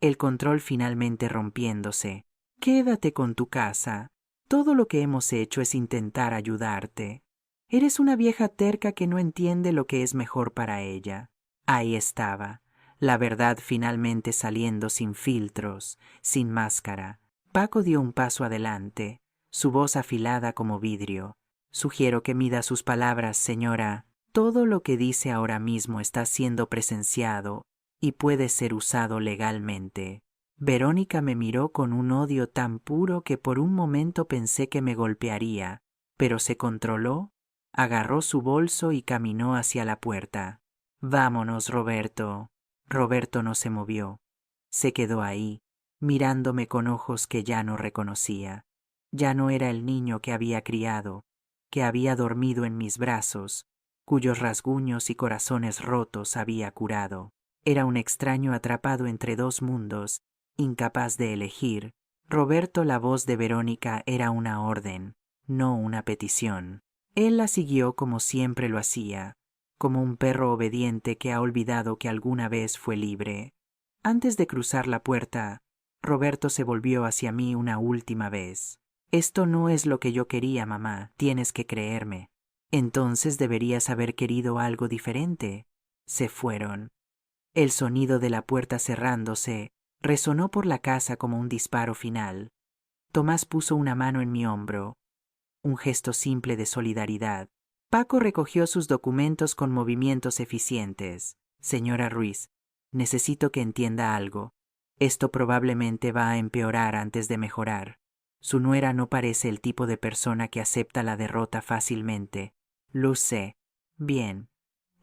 el control finalmente rompiéndose. Quédate con tu casa. Todo lo que hemos hecho es intentar ayudarte. Eres una vieja terca que no entiende lo que es mejor para ella. Ahí estaba, la verdad finalmente saliendo sin filtros, sin máscara. Paco dio un paso adelante, su voz afilada como vidrio. Sugiero que mida sus palabras, señora. Todo lo que dice ahora mismo está siendo presenciado y puede ser usado legalmente. Verónica me miró con un odio tan puro que por un momento pensé que me golpearía, pero se controló, agarró su bolso y caminó hacia la puerta. Vámonos, Roberto. Roberto no se movió. Se quedó ahí, mirándome con ojos que ya no reconocía. Ya no era el niño que había criado, que había dormido en mis brazos, cuyos rasguños y corazones rotos había curado. Era un extraño atrapado entre dos mundos, incapaz de elegir. Roberto, la voz de Verónica, era una orden, no una petición. Él la siguió como siempre lo hacía, como un perro obediente que ha olvidado que alguna vez fue libre. Antes de cruzar la puerta, Roberto se volvió hacia mí una última vez. Esto no es lo que yo quería, mamá, tienes que creerme. Entonces deberías haber querido algo diferente. Se fueron. El sonido de la puerta cerrándose resonó por la casa como un disparo final. Tomás puso una mano en mi hombro, un gesto simple de solidaridad. Paco recogió sus documentos con movimientos eficientes. Señora Ruiz, necesito que entienda algo. Esto probablemente va a empeorar antes de mejorar. Su nuera no parece el tipo de persona que acepta la derrota fácilmente. Lo sé. Bien.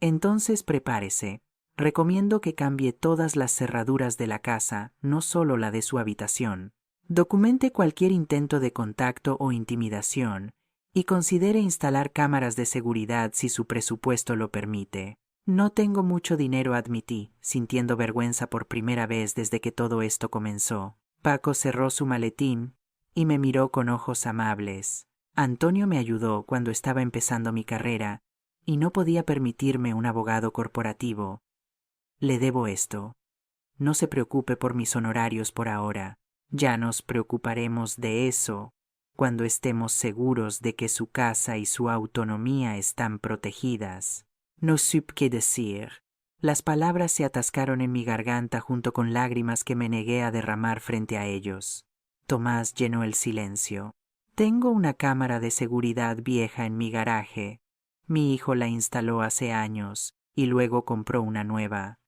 Entonces prepárese. Recomiendo que cambie todas las cerraduras de la casa, no solo la de su habitación. Documente cualquier intento de contacto o intimidación y considere instalar cámaras de seguridad si su presupuesto lo permite. No tengo mucho dinero, admití, sintiendo vergüenza por primera vez desde que todo esto comenzó. Paco cerró su maletín y me miró con ojos amables. Antonio me ayudó cuando estaba empezando mi carrera y no podía permitirme un abogado corporativo. Le debo esto. No se preocupe por mis honorarios por ahora. Ya nos preocuparemos de eso cuando estemos seguros de que su casa y su autonomía están protegidas. No supe qué decir. Las palabras se atascaron en mi garganta junto con lágrimas que me negué a derramar frente a ellos. Tomás llenó el silencio. Tengo una cámara de seguridad vieja en mi garaje. Mi hijo la instaló hace años y luego compró una nueva.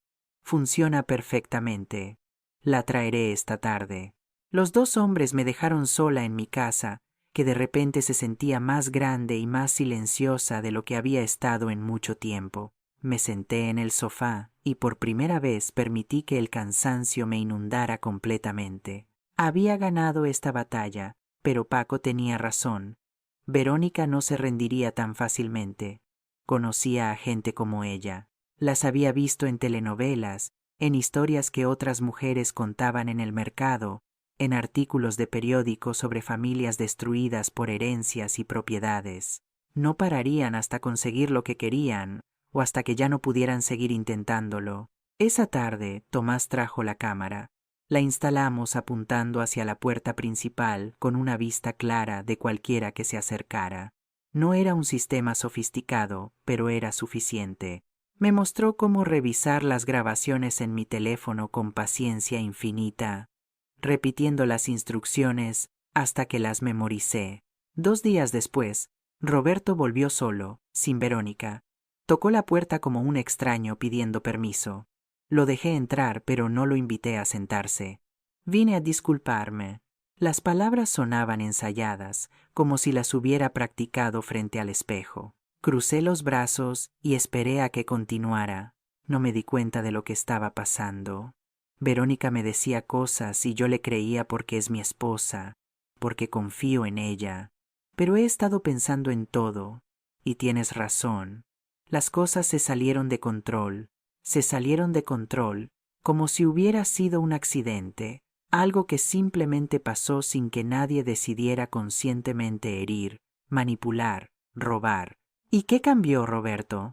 Funciona perfectamente. La traeré esta tarde. Los dos hombres me dejaron sola en mi casa, que de repente se sentía más grande y más silenciosa de lo que había estado en mucho tiempo. Me senté en el sofá y por primera vez permití que el cansancio me inundara completamente. Había ganado esta batalla, pero Paco tenía razón. Verónica no se rendiría tan fácilmente. Conocía a gente como ella. Las había visto en telenovelas, en historias que otras mujeres contaban en el mercado, en artículos de periódicos sobre familias destruidas por herencias y propiedades. No pararían hasta conseguir lo que querían, o hasta que ya no pudieran seguir intentándolo. Esa tarde, Tomás trajo la cámara. La instalamos apuntando hacia la puerta principal con una vista clara de cualquiera que se acercara. No era un sistema sofisticado, pero era suficiente. Me mostró cómo revisar las grabaciones en mi teléfono con paciencia infinita, repitiendo las instrucciones hasta que las memoricé. 2 días después, Roberto volvió solo, sin Verónica. Tocó la puerta como un extraño pidiendo permiso. Lo dejé entrar, pero no lo invité a sentarse. Vine a disculparme. Las palabras sonaban ensayadas, como si las hubiera practicado frente al espejo. Crucé los brazos y esperé a que continuara. No me di cuenta de lo que estaba pasando. Verónica me decía cosas y yo le creía porque es mi esposa, porque confío en ella. Pero he estado pensando en todo, y tienes razón. Las cosas se salieron de control, como si hubiera sido un accidente, algo que simplemente pasó sin que nadie decidiera conscientemente herir, manipular, robar. ¿Y qué cambió, Roberto?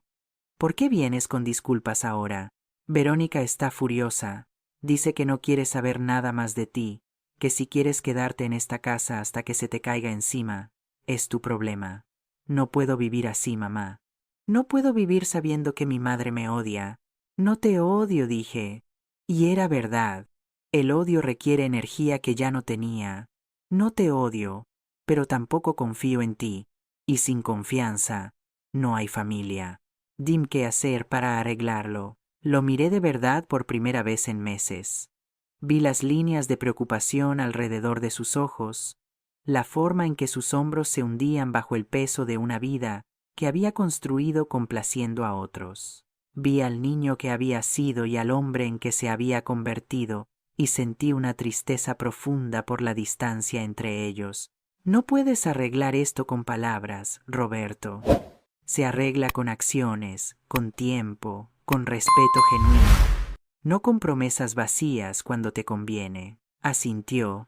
¿Por qué vienes con disculpas ahora? Verónica está furiosa. Dice que no quiere saber nada más de ti, que si quieres quedarte en esta casa hasta que se te caiga encima, es tu problema. No puedo vivir así, mamá. No puedo vivir sabiendo que mi madre me odia. No te odio, dije. Y era verdad. El odio requiere energía que ya no tenía. No te odio, pero tampoco confío en ti. Y sin confianza, no hay familia. Dime qué hacer para arreglarlo. Lo miré de verdad por primera vez en meses. Vi las líneas de preocupación alrededor de sus ojos, la forma en que sus hombros se hundían bajo el peso de una vida que había construido complaciendo a otros. Vi al niño que había sido y al hombre en que se había convertido, y sentí una tristeza profunda por la distancia entre ellos. No puedes arreglar esto con palabras, Roberto. Se arregla con acciones, con tiempo, con respeto genuino, no con promesas vacías cuando te conviene. Asintió,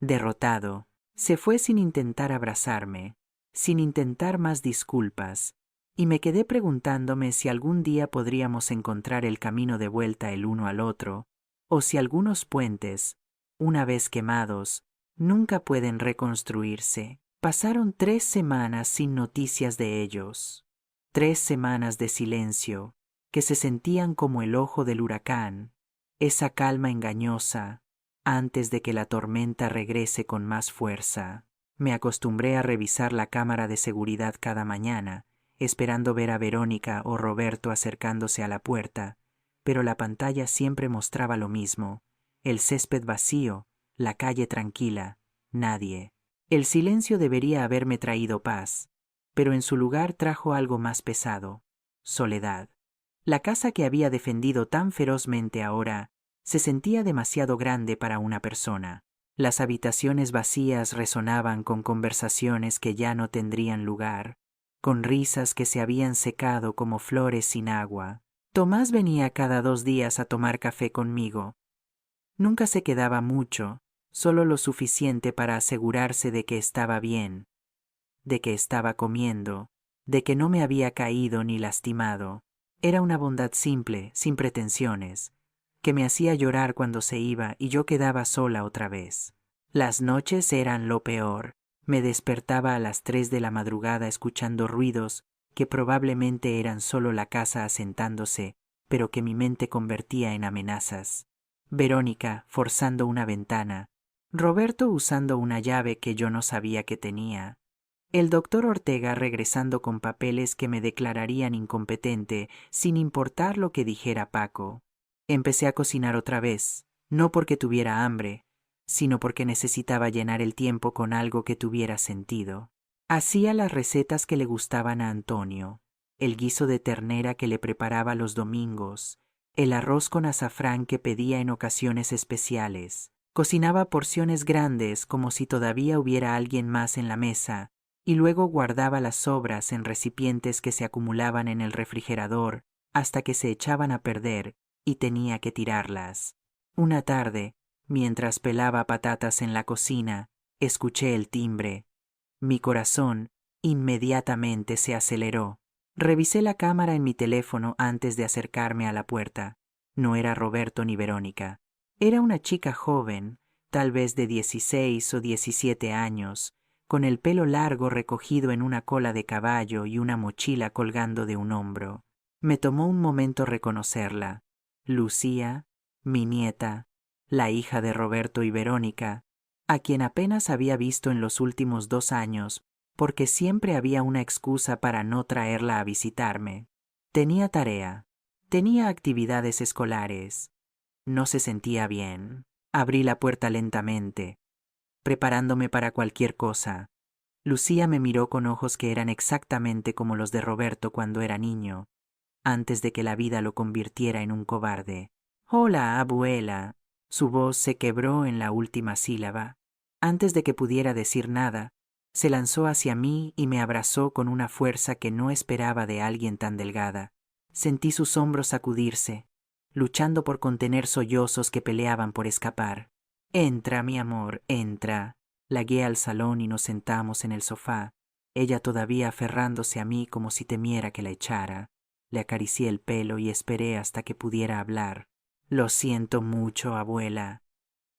derrotado. Se fue sin intentar abrazarme, sin intentar más disculpas, y me quedé preguntándome si algún día podríamos encontrar el camino de vuelta el uno al otro, o si algunos puentes, una vez quemados, nunca pueden reconstruirse. Pasaron 3 semanas sin noticias de ellos, 3 semanas de silencio, que se sentían como el ojo del huracán, esa calma engañosa, antes de que la tormenta regrese con más fuerza. Me acostumbré a revisar la cámara de seguridad cada mañana, esperando ver a Verónica o Roberto acercándose a la puerta, pero la pantalla siempre mostraba lo mismo: el césped vacío, la calle tranquila, nadie. El silencio debería haberme traído paz, pero en su lugar trajo algo más pesado: soledad. La casa que había defendido tan ferozmente ahora se sentía demasiado grande para una persona. Las habitaciones vacías resonaban con conversaciones que ya no tendrían lugar, con risas que se habían secado como flores sin agua. Tomás venía cada 2 días a tomar café conmigo. Nunca se quedaba mucho, solo lo suficiente para asegurarse de que estaba bien, de que estaba comiendo, de que no me había caído ni lastimado. Era una bondad simple, sin pretensiones, que me hacía llorar cuando se iba y yo quedaba sola otra vez. Las noches eran lo peor. Me despertaba a las 3 de la madrugada escuchando ruidos que probablemente eran solo la casa asentándose pero que mi mente convertía en amenazas. Verónica forzando una ventana. Roberto usando una llave que yo no sabía que tenía. El doctor Ortega regresando con papeles que me declararían incompetente sin importar lo que dijera Paco. Empecé a cocinar otra vez, no porque tuviera hambre, sino porque necesitaba llenar el tiempo con algo que tuviera sentido. Hacía las recetas que le gustaban a Antonio, el guiso de ternera que le preparaba los domingos, el arroz con azafrán que pedía en ocasiones especiales. Cocinaba porciones grandes como si todavía hubiera alguien más en la mesa, y luego guardaba las sobras en recipientes que se acumulaban en el refrigerador hasta que se echaban a perder y tenía que tirarlas. Una tarde, mientras pelaba patatas en la cocina, escuché el timbre. Mi corazón inmediatamente se aceleró. Revisé la cámara en mi teléfono antes de acercarme a la puerta. No era Roberto ni Verónica. Era una chica joven, tal vez de 16 o 17 años, con el pelo largo recogido en una cola de caballo y una mochila colgando de un hombro. Me tomó un momento reconocerla. Lucía, mi nieta, la hija de Roberto y Verónica, a quien apenas había visto en los últimos 2 años, porque siempre había una excusa para no traerla a visitarme. Tenía tarea, tenía actividades escolares. No se sentía bien. Abrí la puerta lentamente, preparándome para cualquier cosa. Lucía me miró con ojos que eran exactamente como los de Roberto cuando era niño, antes de que la vida lo convirtiera en un cobarde. «Hola, abuela». Su voz se quebró en la última sílaba. Antes de que pudiera decir nada, se lanzó hacia mí y me abrazó con una fuerza que no esperaba de alguien tan delgada. Sentí sus hombros sacudirse, luchando por contener sollozos que peleaban por escapar. «Entra, mi amor, entra». La guié al salón y nos sentamos en el sofá, ella todavía aferrándose a mí como si temiera que la echara. Le acaricié el pelo y esperé hasta que pudiera hablar. «Lo siento mucho, abuela.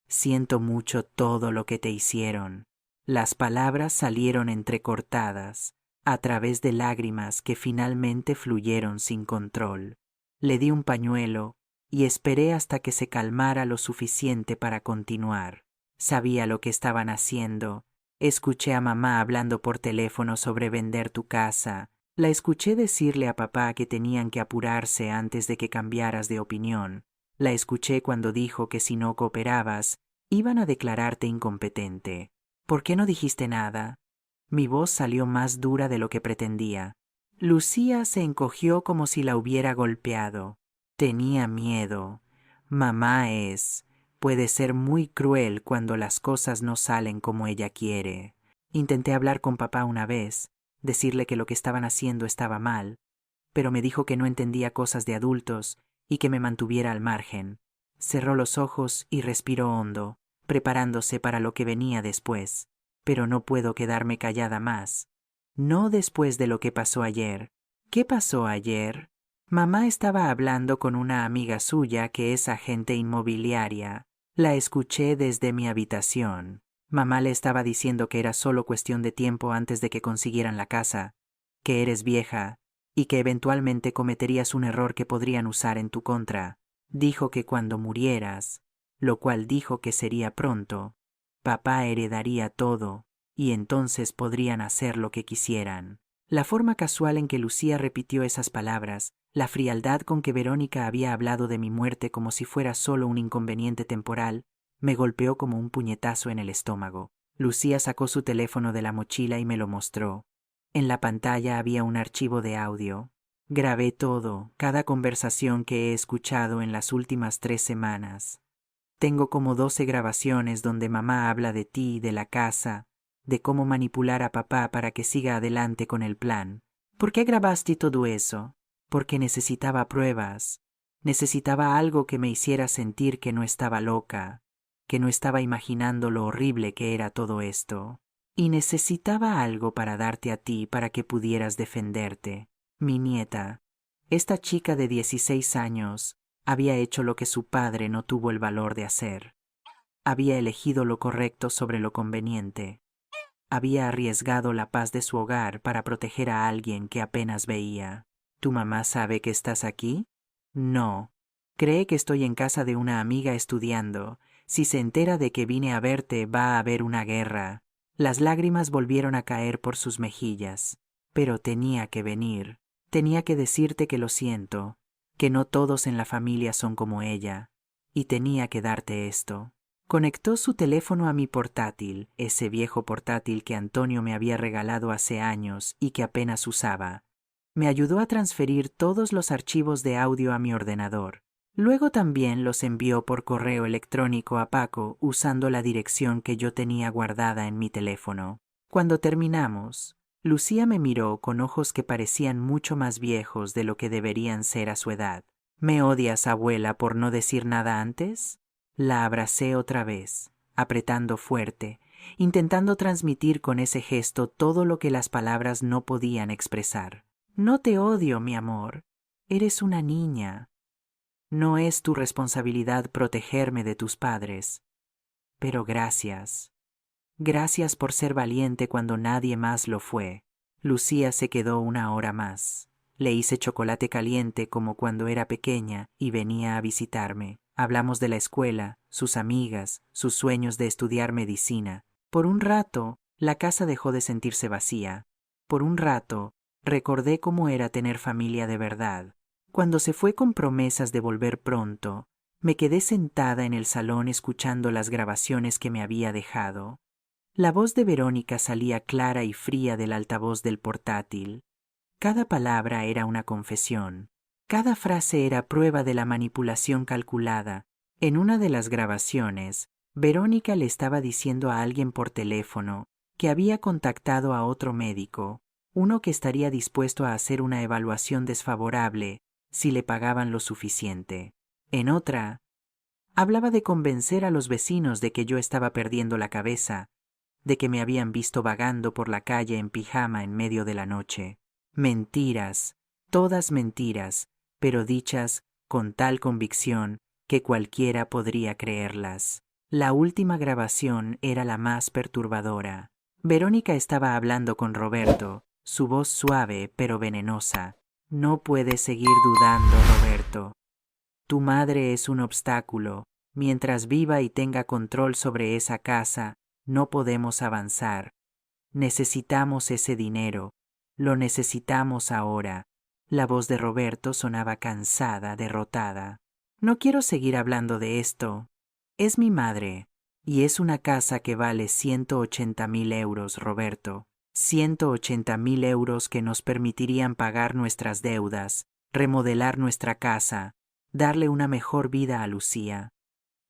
Siento mucho todo lo que te hicieron». Las palabras salieron entrecortadas, a través de lágrimas que finalmente fluyeron sin control. Le di un pañuelo y esperé hasta que se calmara lo suficiente para continuar. Sabía lo que estaban haciendo. Escuché a mamá hablando por teléfono sobre vender tu casa. La escuché decirle a papá que tenían que apurarse antes de que cambiaras de opinión. La escuché cuando dijo que si no cooperabas, iban a declararte incompetente. ¿Por qué no dijiste nada? Mi voz salió más dura de lo que pretendía. Lucía se encogió como si la hubiera golpeado. Tenía miedo. Mamá puede ser muy cruel cuando las cosas no salen como ella quiere. Intenté hablar con papá una vez, decirle que lo que estaban haciendo estaba mal, pero me dijo que no entendía cosas de adultos y que me mantuviera al margen. Cerró los ojos y respiró hondo, preparándose para lo que venía después. Pero no puedo quedarme callada más. No después de lo que pasó ayer. ¿Qué pasó ayer? Mamá estaba hablando con una amiga suya que es agente inmobiliaria. La escuché desde mi habitación. Mamá le estaba diciendo que era solo cuestión de tiempo antes de que consiguieran la casa, que eres vieja y que eventualmente cometerías un error que podrían usar en tu contra. Dijo que cuando murieras, lo cual dijo que sería pronto, papá heredaría todo y entonces podrían hacer lo que quisieran. La forma casual en que Lucía repitió esas palabras, la frialdad con que Verónica había hablado de mi muerte como si fuera solo un inconveniente temporal, me golpeó como un puñetazo en el estómago. Lucía sacó su teléfono de la mochila y me lo mostró. En la pantalla había un archivo de audio. Grabé todo, cada conversación que he escuchado en las últimas 3 semanas. Tengo como 12 grabaciones donde mamá habla de ti, de la casa, de cómo manipular a papá para que siga adelante con el plan. ¿Por qué grabaste todo eso? Porque necesitaba pruebas. Necesitaba algo que me hiciera sentir que no estaba loca, que no estaba imaginando lo horrible que era todo esto. Y necesitaba algo para darte a ti para que pudieras defenderte. Mi nieta, esta chica de 16 años, había hecho lo que su padre no tuvo el valor de hacer. Había elegido lo correcto sobre lo conveniente. Había arriesgado la paz de su hogar para proteger a alguien que apenas veía. ¿Tu mamá sabe que estás aquí? No. Cree que estoy en casa de una amiga estudiando. Si se entera de que vine a verte, va a haber una guerra. Las lágrimas volvieron a caer por sus mejillas. Pero tenía que venir. Tenía que decirte que lo siento, que no todos en la familia son como ella. Y tenía que darte esto. Conectó su teléfono a mi portátil, ese viejo portátil que Antonio me había regalado hace años y que apenas usaba. Me ayudó a transferir todos los archivos de audio a mi ordenador. Luego también los envió por correo electrónico a Paco usando la dirección que yo tenía guardada en mi teléfono. Cuando terminamos, Lucía me miró con ojos que parecían mucho más viejos de lo que deberían ser a su edad. ¿Me odias, abuela, por no decir nada antes? La abracé otra vez, apretando fuerte, intentando transmitir con ese gesto todo lo que las palabras no podían expresar. No te odio, mi amor. Eres una niña. No es tu responsabilidad protegerme de tus padres. Pero gracias. Gracias por ser valiente cuando nadie más lo fue. Lucía se quedó una hora más. Le hice chocolate caliente como cuando era pequeña y venía a visitarme. Hablamos de la escuela, sus amigas, sus sueños de estudiar medicina. Por un rato, la casa dejó de sentirse vacía. Por un rato, recordé cómo era tener familia de verdad. Cuando se fue con promesas de volver pronto, me quedé sentada en el salón escuchando las grabaciones que me había dejado. La voz de Verónica salía clara y fría del altavoz del portátil. Cada palabra era una confesión. Cada frase era prueba de la manipulación calculada. En una de las grabaciones, Verónica le estaba diciendo a alguien por teléfono que había contactado a otro médico, uno que estaría dispuesto a hacer una evaluación desfavorable si le pagaban lo suficiente. En otra, hablaba de convencer a los vecinos de que yo estaba perdiendo la cabeza, de que me habían visto vagando por la calle en pijama en medio de la noche. Mentiras, todas mentiras, pero dichas con tal convicción que cualquiera podría creerlas. La última grabación era la más perturbadora. Verónica estaba hablando con Roberto, su voz suave pero venenosa. No puedes seguir dudando, Roberto. Tu madre es un obstáculo. Mientras viva y tenga control sobre esa casa, no podemos avanzar. Necesitamos ese dinero. Lo necesitamos ahora. La voz de Roberto sonaba cansada, derrotada. No quiero seguir hablando de esto. Es mi madre, y es una casa que vale 180.000 euros, Roberto. 180.000 euros que nos permitirían pagar nuestras deudas, remodelar nuestra casa, darle una mejor vida a Lucía.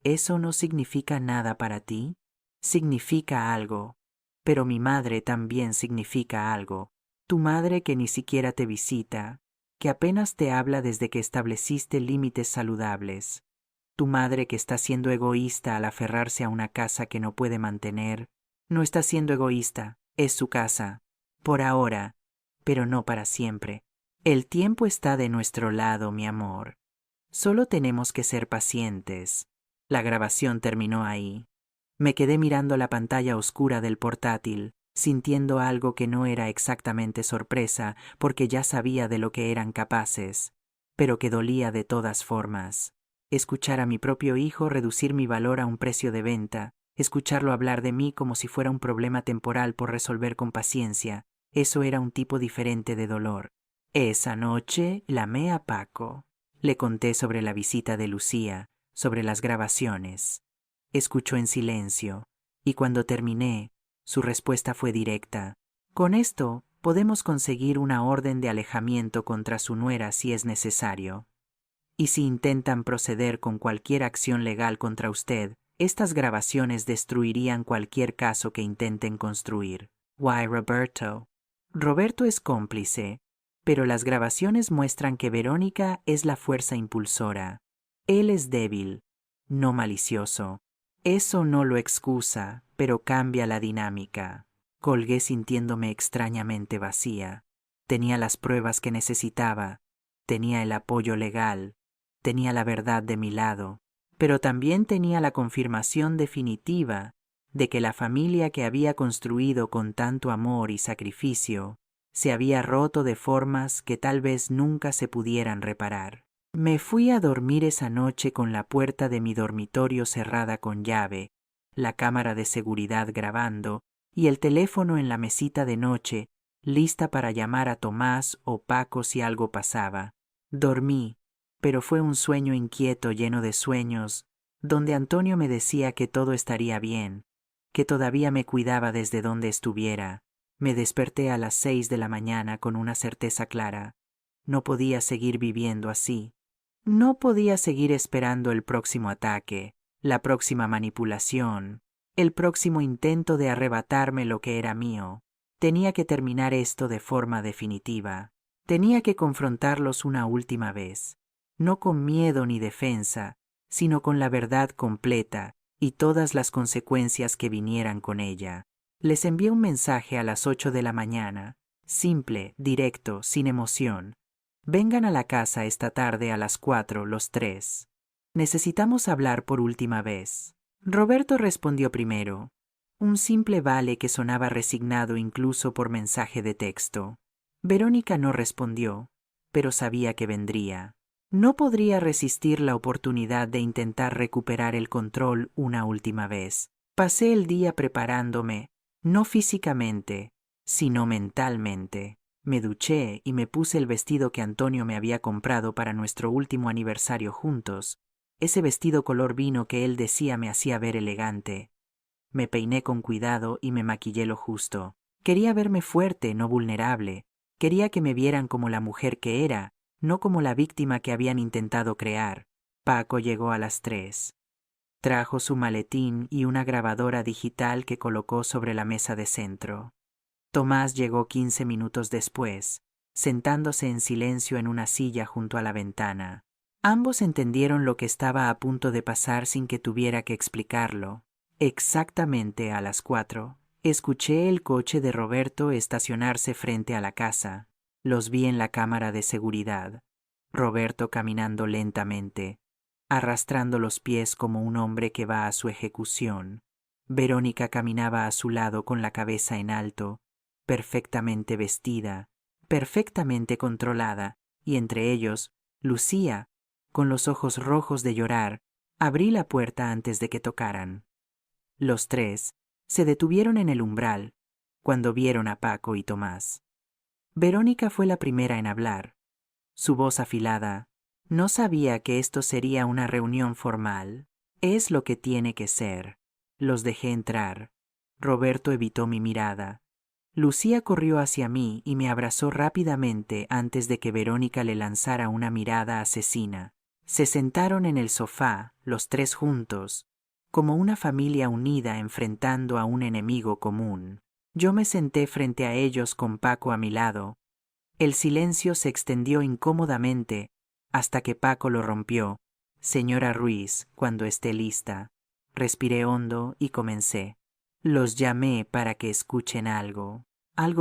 ¿Eso no significa nada para ti? Significa algo, pero mi madre también significa algo. Tu madre que ni siquiera te visita, que apenas te habla desde que estableciste límites saludables. Tu madre que está siendo egoísta al aferrarse a una casa que no puede mantener. No está siendo egoísta, es su casa. Por ahora, pero no para siempre. El tiempo está de nuestro lado, mi amor. Solo tenemos que ser pacientes. La grabación terminó ahí. Me quedé mirando la pantalla oscura del portátil, sintiendo algo que no era exactamente sorpresa, porque ya sabía de lo que eran capaces, pero que dolía de todas formas. Escuchar a mi propio hijo reducir mi valor a un precio de venta, escucharlo hablar de mí como si fuera un problema temporal por resolver con paciencia, eso era un tipo diferente de dolor. Esa noche llamé a Paco. Le conté sobre la visita de Lucía, sobre las grabaciones. Escuchó en silencio, y cuando terminé, su respuesta fue directa. Con esto podemos conseguir una orden de alejamiento contra su nuera si es necesario. Y si intentan proceder con cualquier acción legal contra usted, estas grabaciones destruirían cualquier caso que intenten construir. Why, Roberto? Roberto es cómplice, pero las grabaciones muestran que Verónica es la fuerza impulsora. Él es débil, no malicioso. Eso no lo excusa, pero cambia la dinámica. Colgué sintiéndome extrañamente vacía. Tenía las pruebas que necesitaba, tenía el apoyo legal, tenía la verdad de mi lado, pero también tenía la confirmación definitiva de que la familia que había construido con tanto amor y sacrificio se había roto de formas que tal vez nunca se pudieran reparar. Me fui a dormir esa noche con la puerta de mi dormitorio cerrada con llave, la cámara de seguridad grabando y el teléfono en la mesita de noche, lista para llamar a Tomás o Paco si algo pasaba. Dormí, pero fue un sueño inquieto lleno de sueños, donde Antonio me decía que todo estaría bien, que todavía me cuidaba desde donde estuviera. Me desperté a las 6 de la mañana con una certeza clara. No podía seguir viviendo así. No podía seguir esperando el próximo ataque, la próxima manipulación, el próximo intento de arrebatarme lo que era mío. Tenía que terminar esto de forma definitiva. Tenía que confrontarlos una última vez, no con miedo ni defensa, sino con la verdad completa y todas las consecuencias que vinieran con ella. Les envié un mensaje a las 8 de la mañana, simple, directo, sin emoción. Vengan a la casa esta tarde a las 4 los tres. Necesitamos hablar por última vez. Roberto respondió primero. Un simple vale que sonaba resignado incluso por mensaje de texto. Verónica no respondió, pero sabía que vendría. No podría resistir la oportunidad de intentar recuperar el control una última vez. Pasé el día preparándome, no físicamente, sino mentalmente. Me duché y me puse el vestido que Antonio me había comprado para nuestro último aniversario juntos, ese vestido color vino que él decía me hacía ver elegante. Me peiné con cuidado y me maquillé lo justo. Quería verme fuerte, no vulnerable. Quería que me vieran como la mujer que era, no como la víctima que habían intentado crear. Paco llegó a las 3. Trajo su maletín y una grabadora digital que colocó sobre la mesa de centro. Tomás llegó 15 minutos después, sentándose en silencio en una silla junto a la ventana. Ambos entendieron lo que estaba a punto de pasar sin que tuviera que explicarlo. Exactamente a las 4, escuché el coche de Roberto estacionarse frente a la casa. Los vi en la cámara de seguridad. Roberto caminando lentamente, arrastrando los pies como un hombre que va a su ejecución. Verónica caminaba a su lado con la cabeza en alto, perfectamente vestida, perfectamente controlada, y entre ellos, Lucía, con los ojos rojos de llorar. Abrí la puerta antes de que tocaran. Los tres se detuvieron en el umbral cuando vieron a Paco y Tomás. Verónica fue la primera en hablar. Su voz afilada. No sabía que esto sería una reunión formal. Es lo que tiene que ser. Los dejé entrar. Roberto evitó mi mirada. Lucía corrió hacia mí y me abrazó rápidamente antes de que Verónica le lanzara una mirada asesina. Se sentaron en el sofá, los tres juntos, como una familia unida enfrentando a un enemigo común. Yo me senté frente a ellos con Paco a mi lado. El silencio se extendió incómodamente hasta que Paco lo rompió. Señora Ruiz, cuando esté lista. Respiré hondo y comencé. Los llamé para que escuchen algo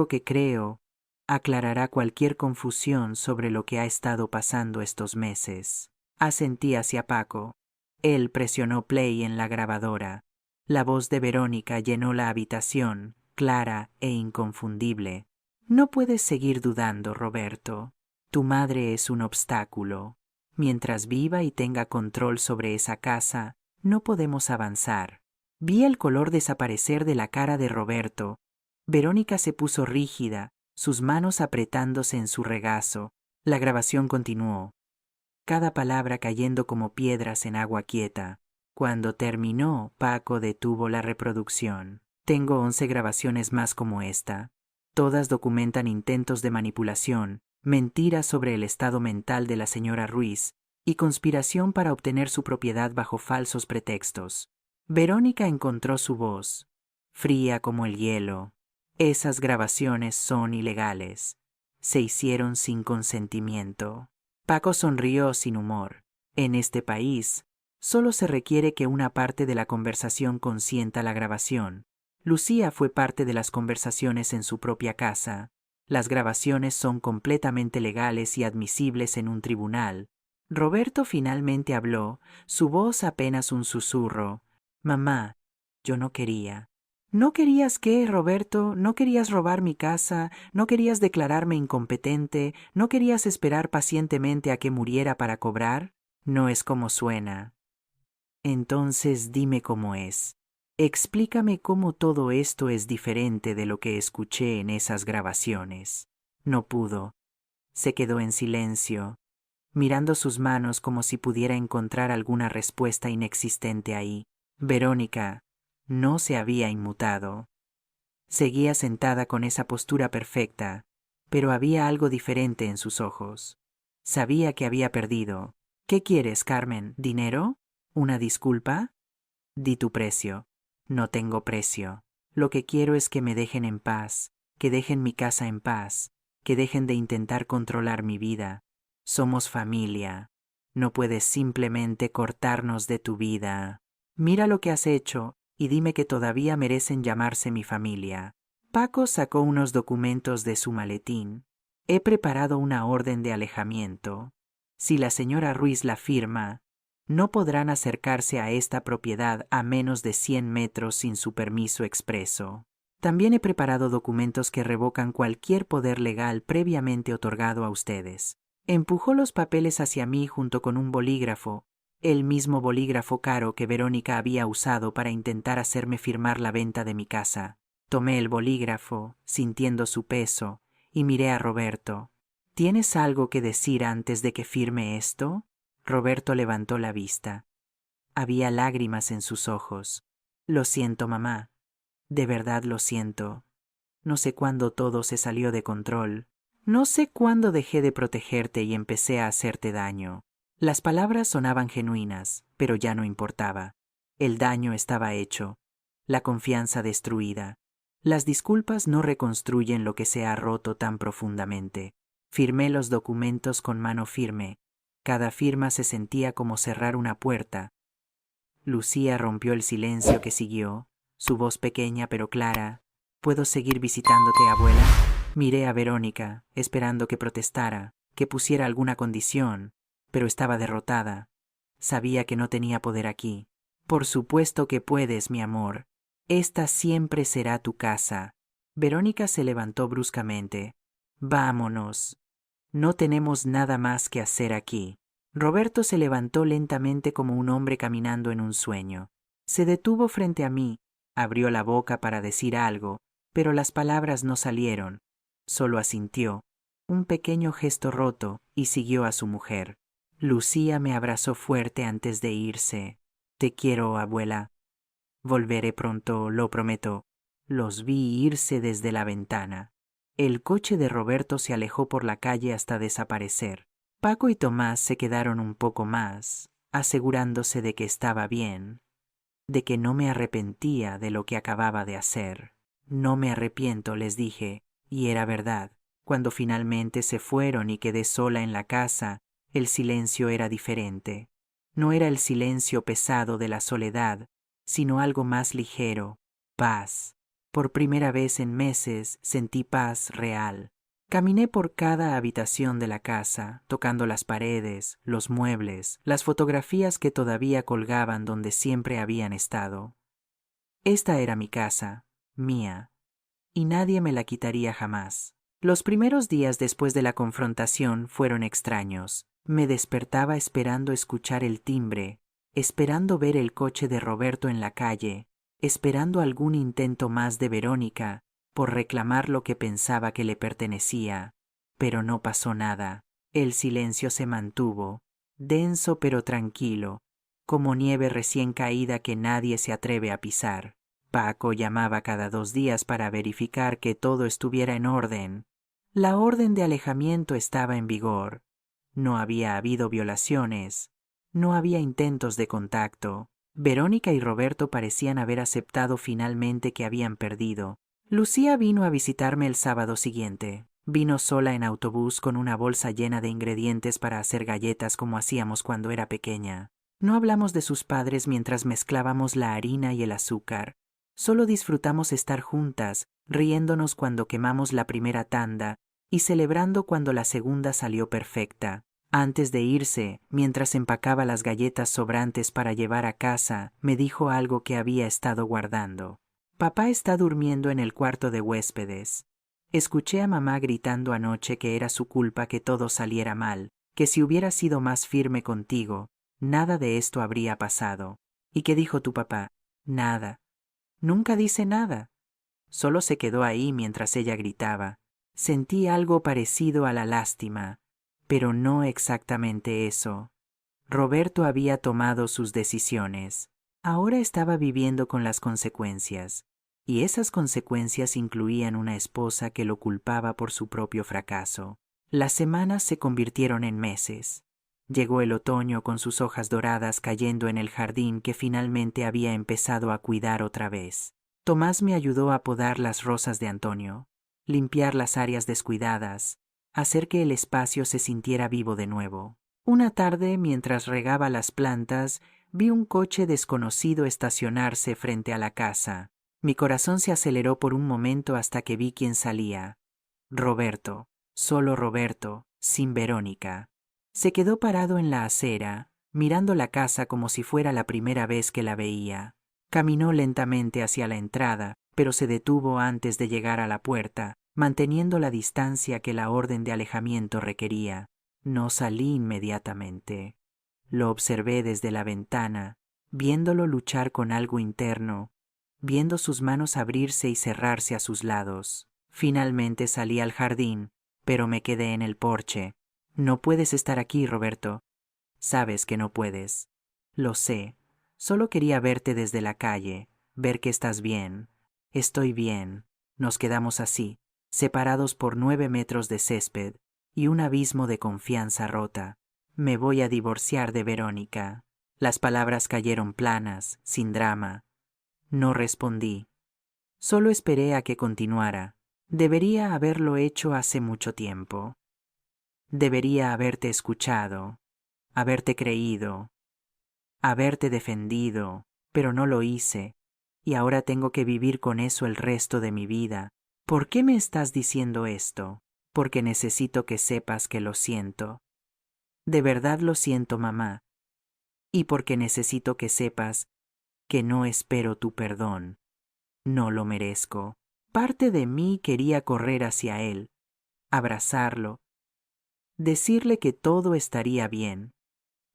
que creo aclarará cualquier confusión sobre lo que ha estado pasando estos meses. Asentí hacia Paco. Él presionó play en la grabadora. La voz de Verónica llenó la habitación, clara e inconfundible. No puedes seguir dudando, Roberto. Tu madre es un obstáculo. Mientras viva y tenga control sobre esa casa, no podemos avanzar. Vi el color desaparecer de la cara de Roberto. Verónica se puso rígida, sus manos apretándose en su regazo. La grabación continuó, cada palabra cayendo como piedras en agua quieta. Cuando terminó, Paco detuvo la reproducción. Tengo 11 grabaciones más como esta. Todas documentan intentos de manipulación, mentiras sobre el estado mental de la señora Ruiz y conspiración para obtener su propiedad bajo falsos pretextos. Verónica encontró su voz, fría como el hielo. Esas grabaciones son ilegales. Se hicieron sin consentimiento. Paco sonrió sin humor. En este país, solo se requiere que una parte de la conversación consienta la grabación. Lucía fue parte de las conversaciones en su propia casa. Las grabaciones son completamente legales y admisibles en un tribunal. Roberto finalmente habló, su voz apenas un susurro. Mamá, yo no quería. ¿No querías qué, Roberto? ¿No querías robar mi casa? ¿No querías declararme incompetente? ¿No querías esperar pacientemente a que muriera para cobrar? No es como suena. Entonces dime cómo es. Explícame cómo todo esto es diferente de lo que escuché en esas grabaciones. No pudo. Se quedó en silencio, mirando sus manos como si pudiera encontrar alguna respuesta inexistente ahí. Verónica no se había inmutado. Seguía sentada con esa postura perfecta, pero había algo diferente en sus ojos. Sabía que había perdido. ¿Qué quieres, Carmen? ¿Dinero? ¿Una disculpa? Di tu precio. No tengo precio. Lo que quiero es que me dejen en paz, que dejen mi casa en paz, que dejen de intentar controlar mi vida. Somos familia. No puedes simplemente cortarnos de tu vida. Mira lo que has hecho y dime que todavía merecen llamarse mi familia. Paco sacó unos documentos de su maletín. He preparado una orden de alejamiento. Si la señora Ruiz la firma, no podrán acercarse a esta propiedad a menos de 100 metros sin su permiso expreso. También he preparado documentos que revocan cualquier poder legal previamente otorgado a ustedes. Empujó los papeles hacia mí junto con un bolígrafo, el mismo bolígrafo caro que Verónica había usado para intentar hacerme firmar la venta de mi casa. Tomé el bolígrafo, sintiendo su peso, y miré a Roberto. ¿Tienes algo que decir antes de que firme esto? Roberto levantó la vista. Había lágrimas en sus ojos. Lo siento, mamá. De verdad lo siento. No sé cuándo todo se salió de control. No sé cuándo dejé de protegerte y empecé a hacerte daño. Las palabras sonaban genuinas, pero ya no importaba. El daño estaba hecho. La confianza destruida. Las disculpas no reconstruyen lo que se ha roto tan profundamente. Firmé los documentos con mano firme. Cada firma se sentía como cerrar una puerta. Lucía rompió el silencio que siguió, su voz pequeña pero clara. ¿Puedo seguir visitándote, abuela? Miré a Verónica, esperando que protestara, que pusiera alguna condición, pero estaba derrotada. Sabía que no tenía poder aquí. Por supuesto que puedes, mi amor. Esta siempre será tu casa. Verónica se levantó bruscamente. Vámonos. No tenemos nada más que hacer aquí. Roberto se levantó lentamente como un hombre caminando en un sueño. Se detuvo frente a mí, abrió la boca para decir algo, pero las palabras no salieron. Solo asintió, un pequeño gesto roto, y siguió a su mujer. Lucía me abrazó fuerte antes de irse. Te quiero, abuela. Volveré pronto, lo prometo. Los vi irse desde la ventana. El coche de Roberto se alejó por la calle hasta desaparecer. Paco y Tomás se quedaron un poco más, asegurándose de que estaba bien, de que no me arrepentía de lo que acababa de hacer. No me arrepiento, les dije, y era verdad. Cuando finalmente se fueron y quedé sola en la casa, el silencio era diferente. No era el silencio pesado de la soledad, sino algo más ligero, paz. Por primera vez en meses sentí paz real. Caminé por cada habitación de la casa, tocando las paredes, los muebles, las fotografías que todavía colgaban donde siempre habían estado. Esta era mi casa, mía, y nadie me la quitaría jamás. Los primeros días después de la confrontación fueron extraños. Me despertaba esperando escuchar el timbre, esperando ver el coche de Roberto en la calle, esperando algún intento más de Verónica por reclamar lo que pensaba que le pertenecía. Pero no pasó nada. El silencio se mantuvo, denso pero tranquilo, como nieve recién caída que nadie se atreve a pisar. Paco llamaba cada 2 días para verificar que todo estuviera en orden. La orden de alejamiento estaba en vigor. No había habido violaciones. No había intentos de contacto. Verónica y Roberto parecían haber aceptado finalmente que habían perdido. Lucía vino a visitarme el sábado siguiente. Vino sola en autobús con una bolsa llena de ingredientes para hacer galletas como hacíamos cuando era pequeña. No hablamos de sus padres mientras mezclábamos la harina y el azúcar. Solo disfrutamos estar juntas, riéndonos cuando quemamos la primera tanda y celebrando cuando la segunda salió perfecta. Antes de irse, mientras empacaba las galletas sobrantes para llevar a casa, me dijo algo que había estado guardando. Papá está durmiendo en el cuarto de huéspedes. Escuché a mamá gritando anoche que era su culpa que todo saliera mal, que si hubiera sido más firme contigo, nada de esto habría pasado. ¿Y qué dijo tu papá? Nada. Nunca dice nada. Solo se quedó ahí mientras ella gritaba. Sentí algo parecido a la lástima, pero no exactamente eso. Roberto había tomado sus decisiones. Ahora estaba viviendo con las consecuencias, y esas consecuencias incluían una esposa que lo culpaba por su propio fracaso. Las semanas se convirtieron en meses. Llegó el otoño con sus hojas doradas cayendo en el jardín que finalmente había empezado a cuidar otra vez. Tomás me ayudó a podar las rosas de Antonio, limpiar las áreas descuidadas, hacer que el espacio se sintiera vivo de nuevo. Una tarde, mientras regaba las plantas, vi un coche desconocido estacionarse frente a la casa. Mi corazón se aceleró por un momento hasta que vi quién salía. Roberto, solo Roberto, sin Verónica. Se quedó parado en la acera, mirando la casa como si fuera la primera vez que la veía. Caminó lentamente hacia la entrada, pero se detuvo antes de llegar a la puerta, manteniendo la distancia que la orden de alejamiento requería. No salí inmediatamente. Lo observé desde la ventana, viéndolo luchar con algo interno, viendo sus manos abrirse y cerrarse a sus lados. Finalmente salí al jardín, pero me quedé en el porche. No puedes estar aquí, Roberto. Sabes que no puedes. Lo sé. Solo quería verte desde la calle, ver que estás bien. Estoy bien. Nos quedamos así, separados por 9 metros de césped y un abismo de confianza rota. Me voy a divorciar de Verónica. Las palabras cayeron planas, sin drama. No respondí. Solo esperé a que continuara. Debería haberlo hecho hace mucho tiempo. Debería haberte escuchado, haberte creído, haberte defendido, pero no lo hice, y ahora tengo que vivir con eso el resto de mi vida. ¿Por qué me estás diciendo esto? Porque necesito que sepas que lo siento. De verdad lo siento, mamá, y porque necesito que sepas que no espero tu perdón. No lo merezco. Parte de mí quería correr hacia él, abrazarlo, decirle que todo estaría bien,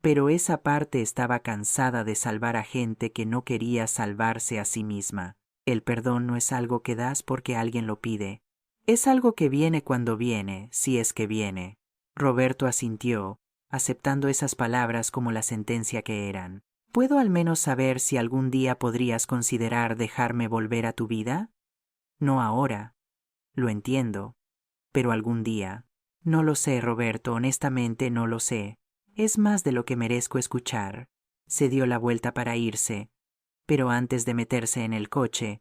pero esa parte estaba cansada de salvar a gente que no quería salvarse a sí misma. El perdón no es algo que das porque alguien lo pide. Es algo que viene cuando viene, si es que viene. Roberto asintió, aceptando esas palabras como la sentencia que eran. ¿Puedo al menos saber si algún día podrías considerar dejarme volver a tu vida? No ahora. Lo entiendo. Pero algún día. No lo sé, Roberto, honestamente no lo sé. Es más de lo que merezco escuchar. Se dio la vuelta para irse, pero antes de meterse en el coche,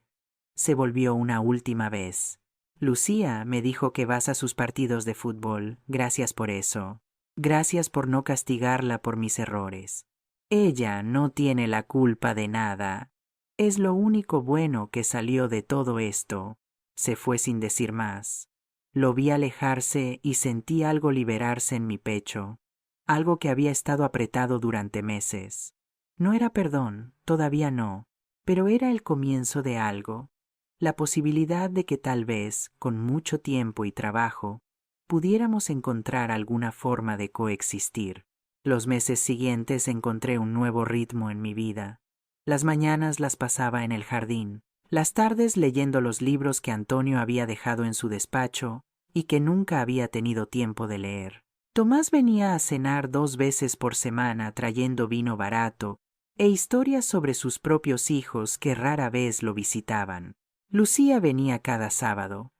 se volvió una última vez. Lucía me dijo que vas a sus partidos de fútbol. Gracias por eso. Gracias por no castigarla por mis errores. Ella no tiene la culpa de nada. Es lo único bueno que salió de todo esto. Se fue sin decir más. Lo vi alejarse y sentí algo liberarse en mi pecho, algo que había estado apretado durante meses. No era perdón, todavía no, pero era el comienzo de algo, la posibilidad de que tal vez, con mucho tiempo y trabajo, pudiéramos encontrar alguna forma de coexistir. Los meses siguientes encontré un nuevo ritmo en mi vida. Las mañanas las pasaba en el jardín, las tardes leyendo los libros que Antonio había dejado en su despacho y que nunca había tenido tiempo de leer. Tomás venía a cenar 2 veces por semana trayendo vino barato e historias sobre sus propios hijos que rara vez lo visitaban. Lucía venía cada sábado.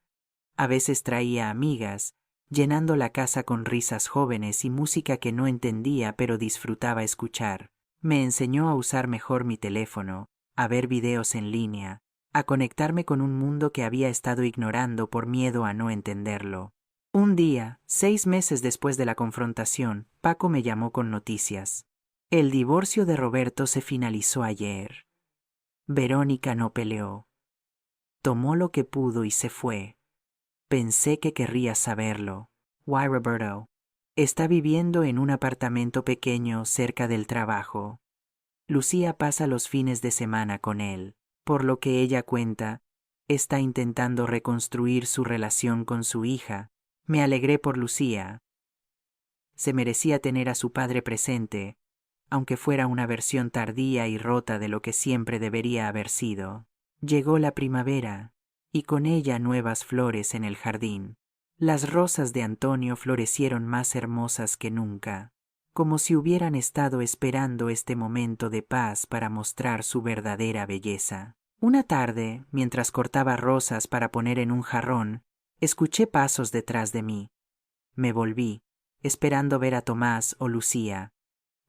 A veces traía amigas, llenando la casa con risas jóvenes y música que no entendía pero disfrutaba escuchar. Me enseñó a usar mejor mi teléfono, a ver videos en línea, a conectarme con un mundo que había estado ignorando por miedo a no entenderlo. Un día, 6 meses después de la confrontación, Paco me llamó con noticias. El divorcio de Roberto se finalizó ayer. Verónica no peleó. Tomó lo que pudo y se fue. Pensé que querrías saberlo. Why, Roberto? Está viviendo en un apartamento pequeño cerca del trabajo. Lucía pasa los fines de semana con él. Por lo que ella cuenta, está intentando reconstruir su relación con su hija. Me alegré por Lucía. Se merecía tener a su padre presente, aunque fuera una versión tardía y rota de lo que siempre debería haber sido. Llegó la primavera, y con ella nuevas flores en el jardín. Las rosas de Antonio florecieron más hermosas que nunca, como si hubieran estado esperando este momento de paz para mostrar su verdadera belleza. Una tarde, mientras cortaba rosas para poner en un jarrón, escuché pasos detrás de mí. Me volví, esperando ver a Tomás o Lucía.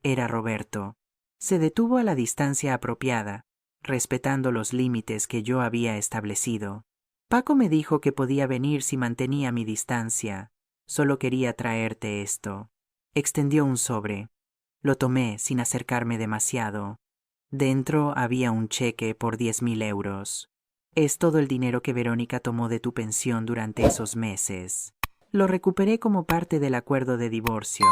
Era Roberto. Se detuvo a la distancia apropiada, respetando los límites que yo había establecido. Paco me dijo que podía venir si mantenía mi distancia. Solo quería traerte esto. Extendió un sobre. Lo tomé sin acercarme demasiado. Dentro había un cheque por 10.000 euros. Es todo el dinero que Verónica tomó de tu pensión durante esos meses. Lo recuperé como parte del acuerdo de divorcio.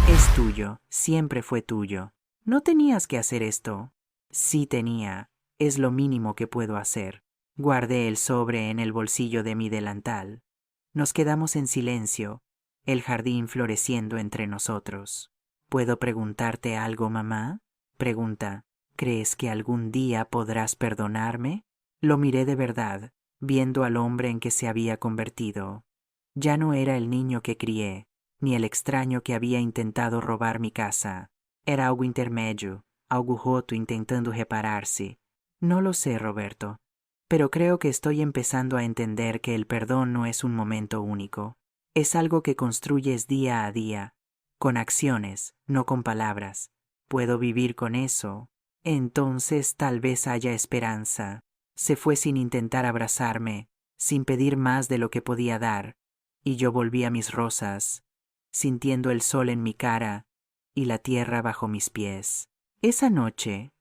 Es tuyo, siempre fue tuyo. No tenías que hacer esto. Sí tenía. Es lo mínimo que puedo hacer. Guardé el sobre en el bolsillo de mi delantal. Nos quedamos en silencio, el jardín floreciendo entre nosotros. ¿Puedo preguntarte algo, mamá? Pregunta. ¿Crees que algún día podrás perdonarme? Lo miré de verdad, viendo al hombre en que se había convertido. Ya no era el niño que crié, ni el extraño que había intentado robar mi casa. Era algo intermedio, algo roto intentando repararse. No lo sé, Roberto, pero creo que estoy empezando a entender que el perdón no es un momento único. Es algo que construyes día a día, con acciones, no con palabras. ¿Puedo vivir con eso? Entonces tal vez haya esperanza. Se fue sin intentar abrazarme, sin pedir más de lo que podía dar, y yo volví a mis rosas, sintiendo el sol en mi cara y la tierra bajo mis pies. Esa noche,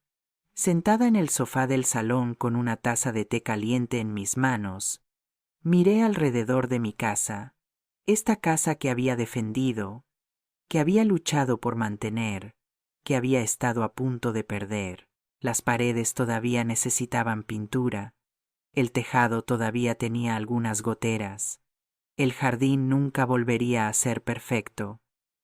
sentada en el sofá del salón con una taza de té caliente en mis manos, miré alrededor de mi casa, esta casa que había defendido, que había luchado por mantener, que había estado a punto de perder. Las paredes todavía necesitaban pintura, el tejado todavía tenía algunas goteras, el jardín nunca volvería a ser perfecto,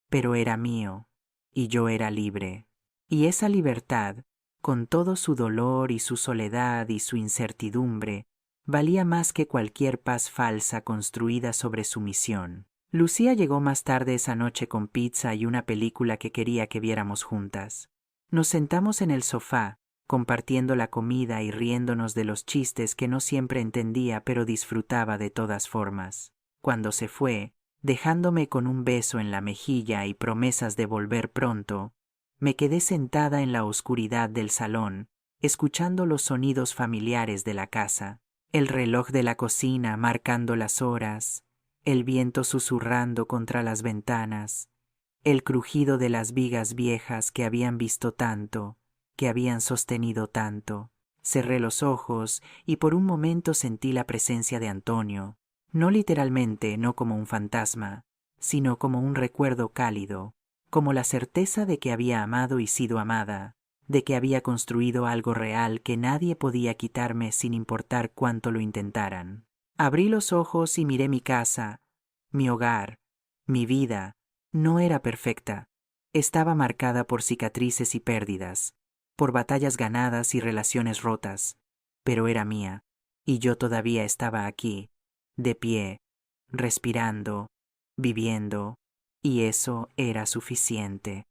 pero era mío, y yo era libre. Y esa libertad, con todo su dolor y su soledad y su incertidumbre, valía más que cualquier paz falsa construida sobre sumisión. Lucía llegó más tarde esa noche con pizza y una película que quería que viéramos juntas. Nos sentamos en el sofá, compartiendo la comida y riéndonos de los chistes que no siempre entendía pero disfrutaba de todas formas. Cuando se fue, dejándome con un beso en la mejilla y promesas de volver pronto, me quedé sentada en la oscuridad del salón, escuchando los sonidos familiares de la casa, el reloj de la cocina marcando las horas, el viento susurrando contra las ventanas, el crujido de las vigas viejas que habían visto tanto, que habían sostenido tanto. Cerré los ojos y por un momento sentí la presencia de Antonio, no literalmente, no como un fantasma, sino como un recuerdo cálido, como la certeza de que había amado y sido amada, de que había construido algo real que nadie podía quitarme sin importar cuánto lo intentaran. Abrí los ojos y miré mi casa, mi hogar, mi vida. No era perfecta. Estaba marcada por cicatrices y pérdidas, por batallas ganadas y relaciones rotas, pero era mía, y yo todavía estaba aquí, de pie, respirando, viviendo, y eso era suficiente.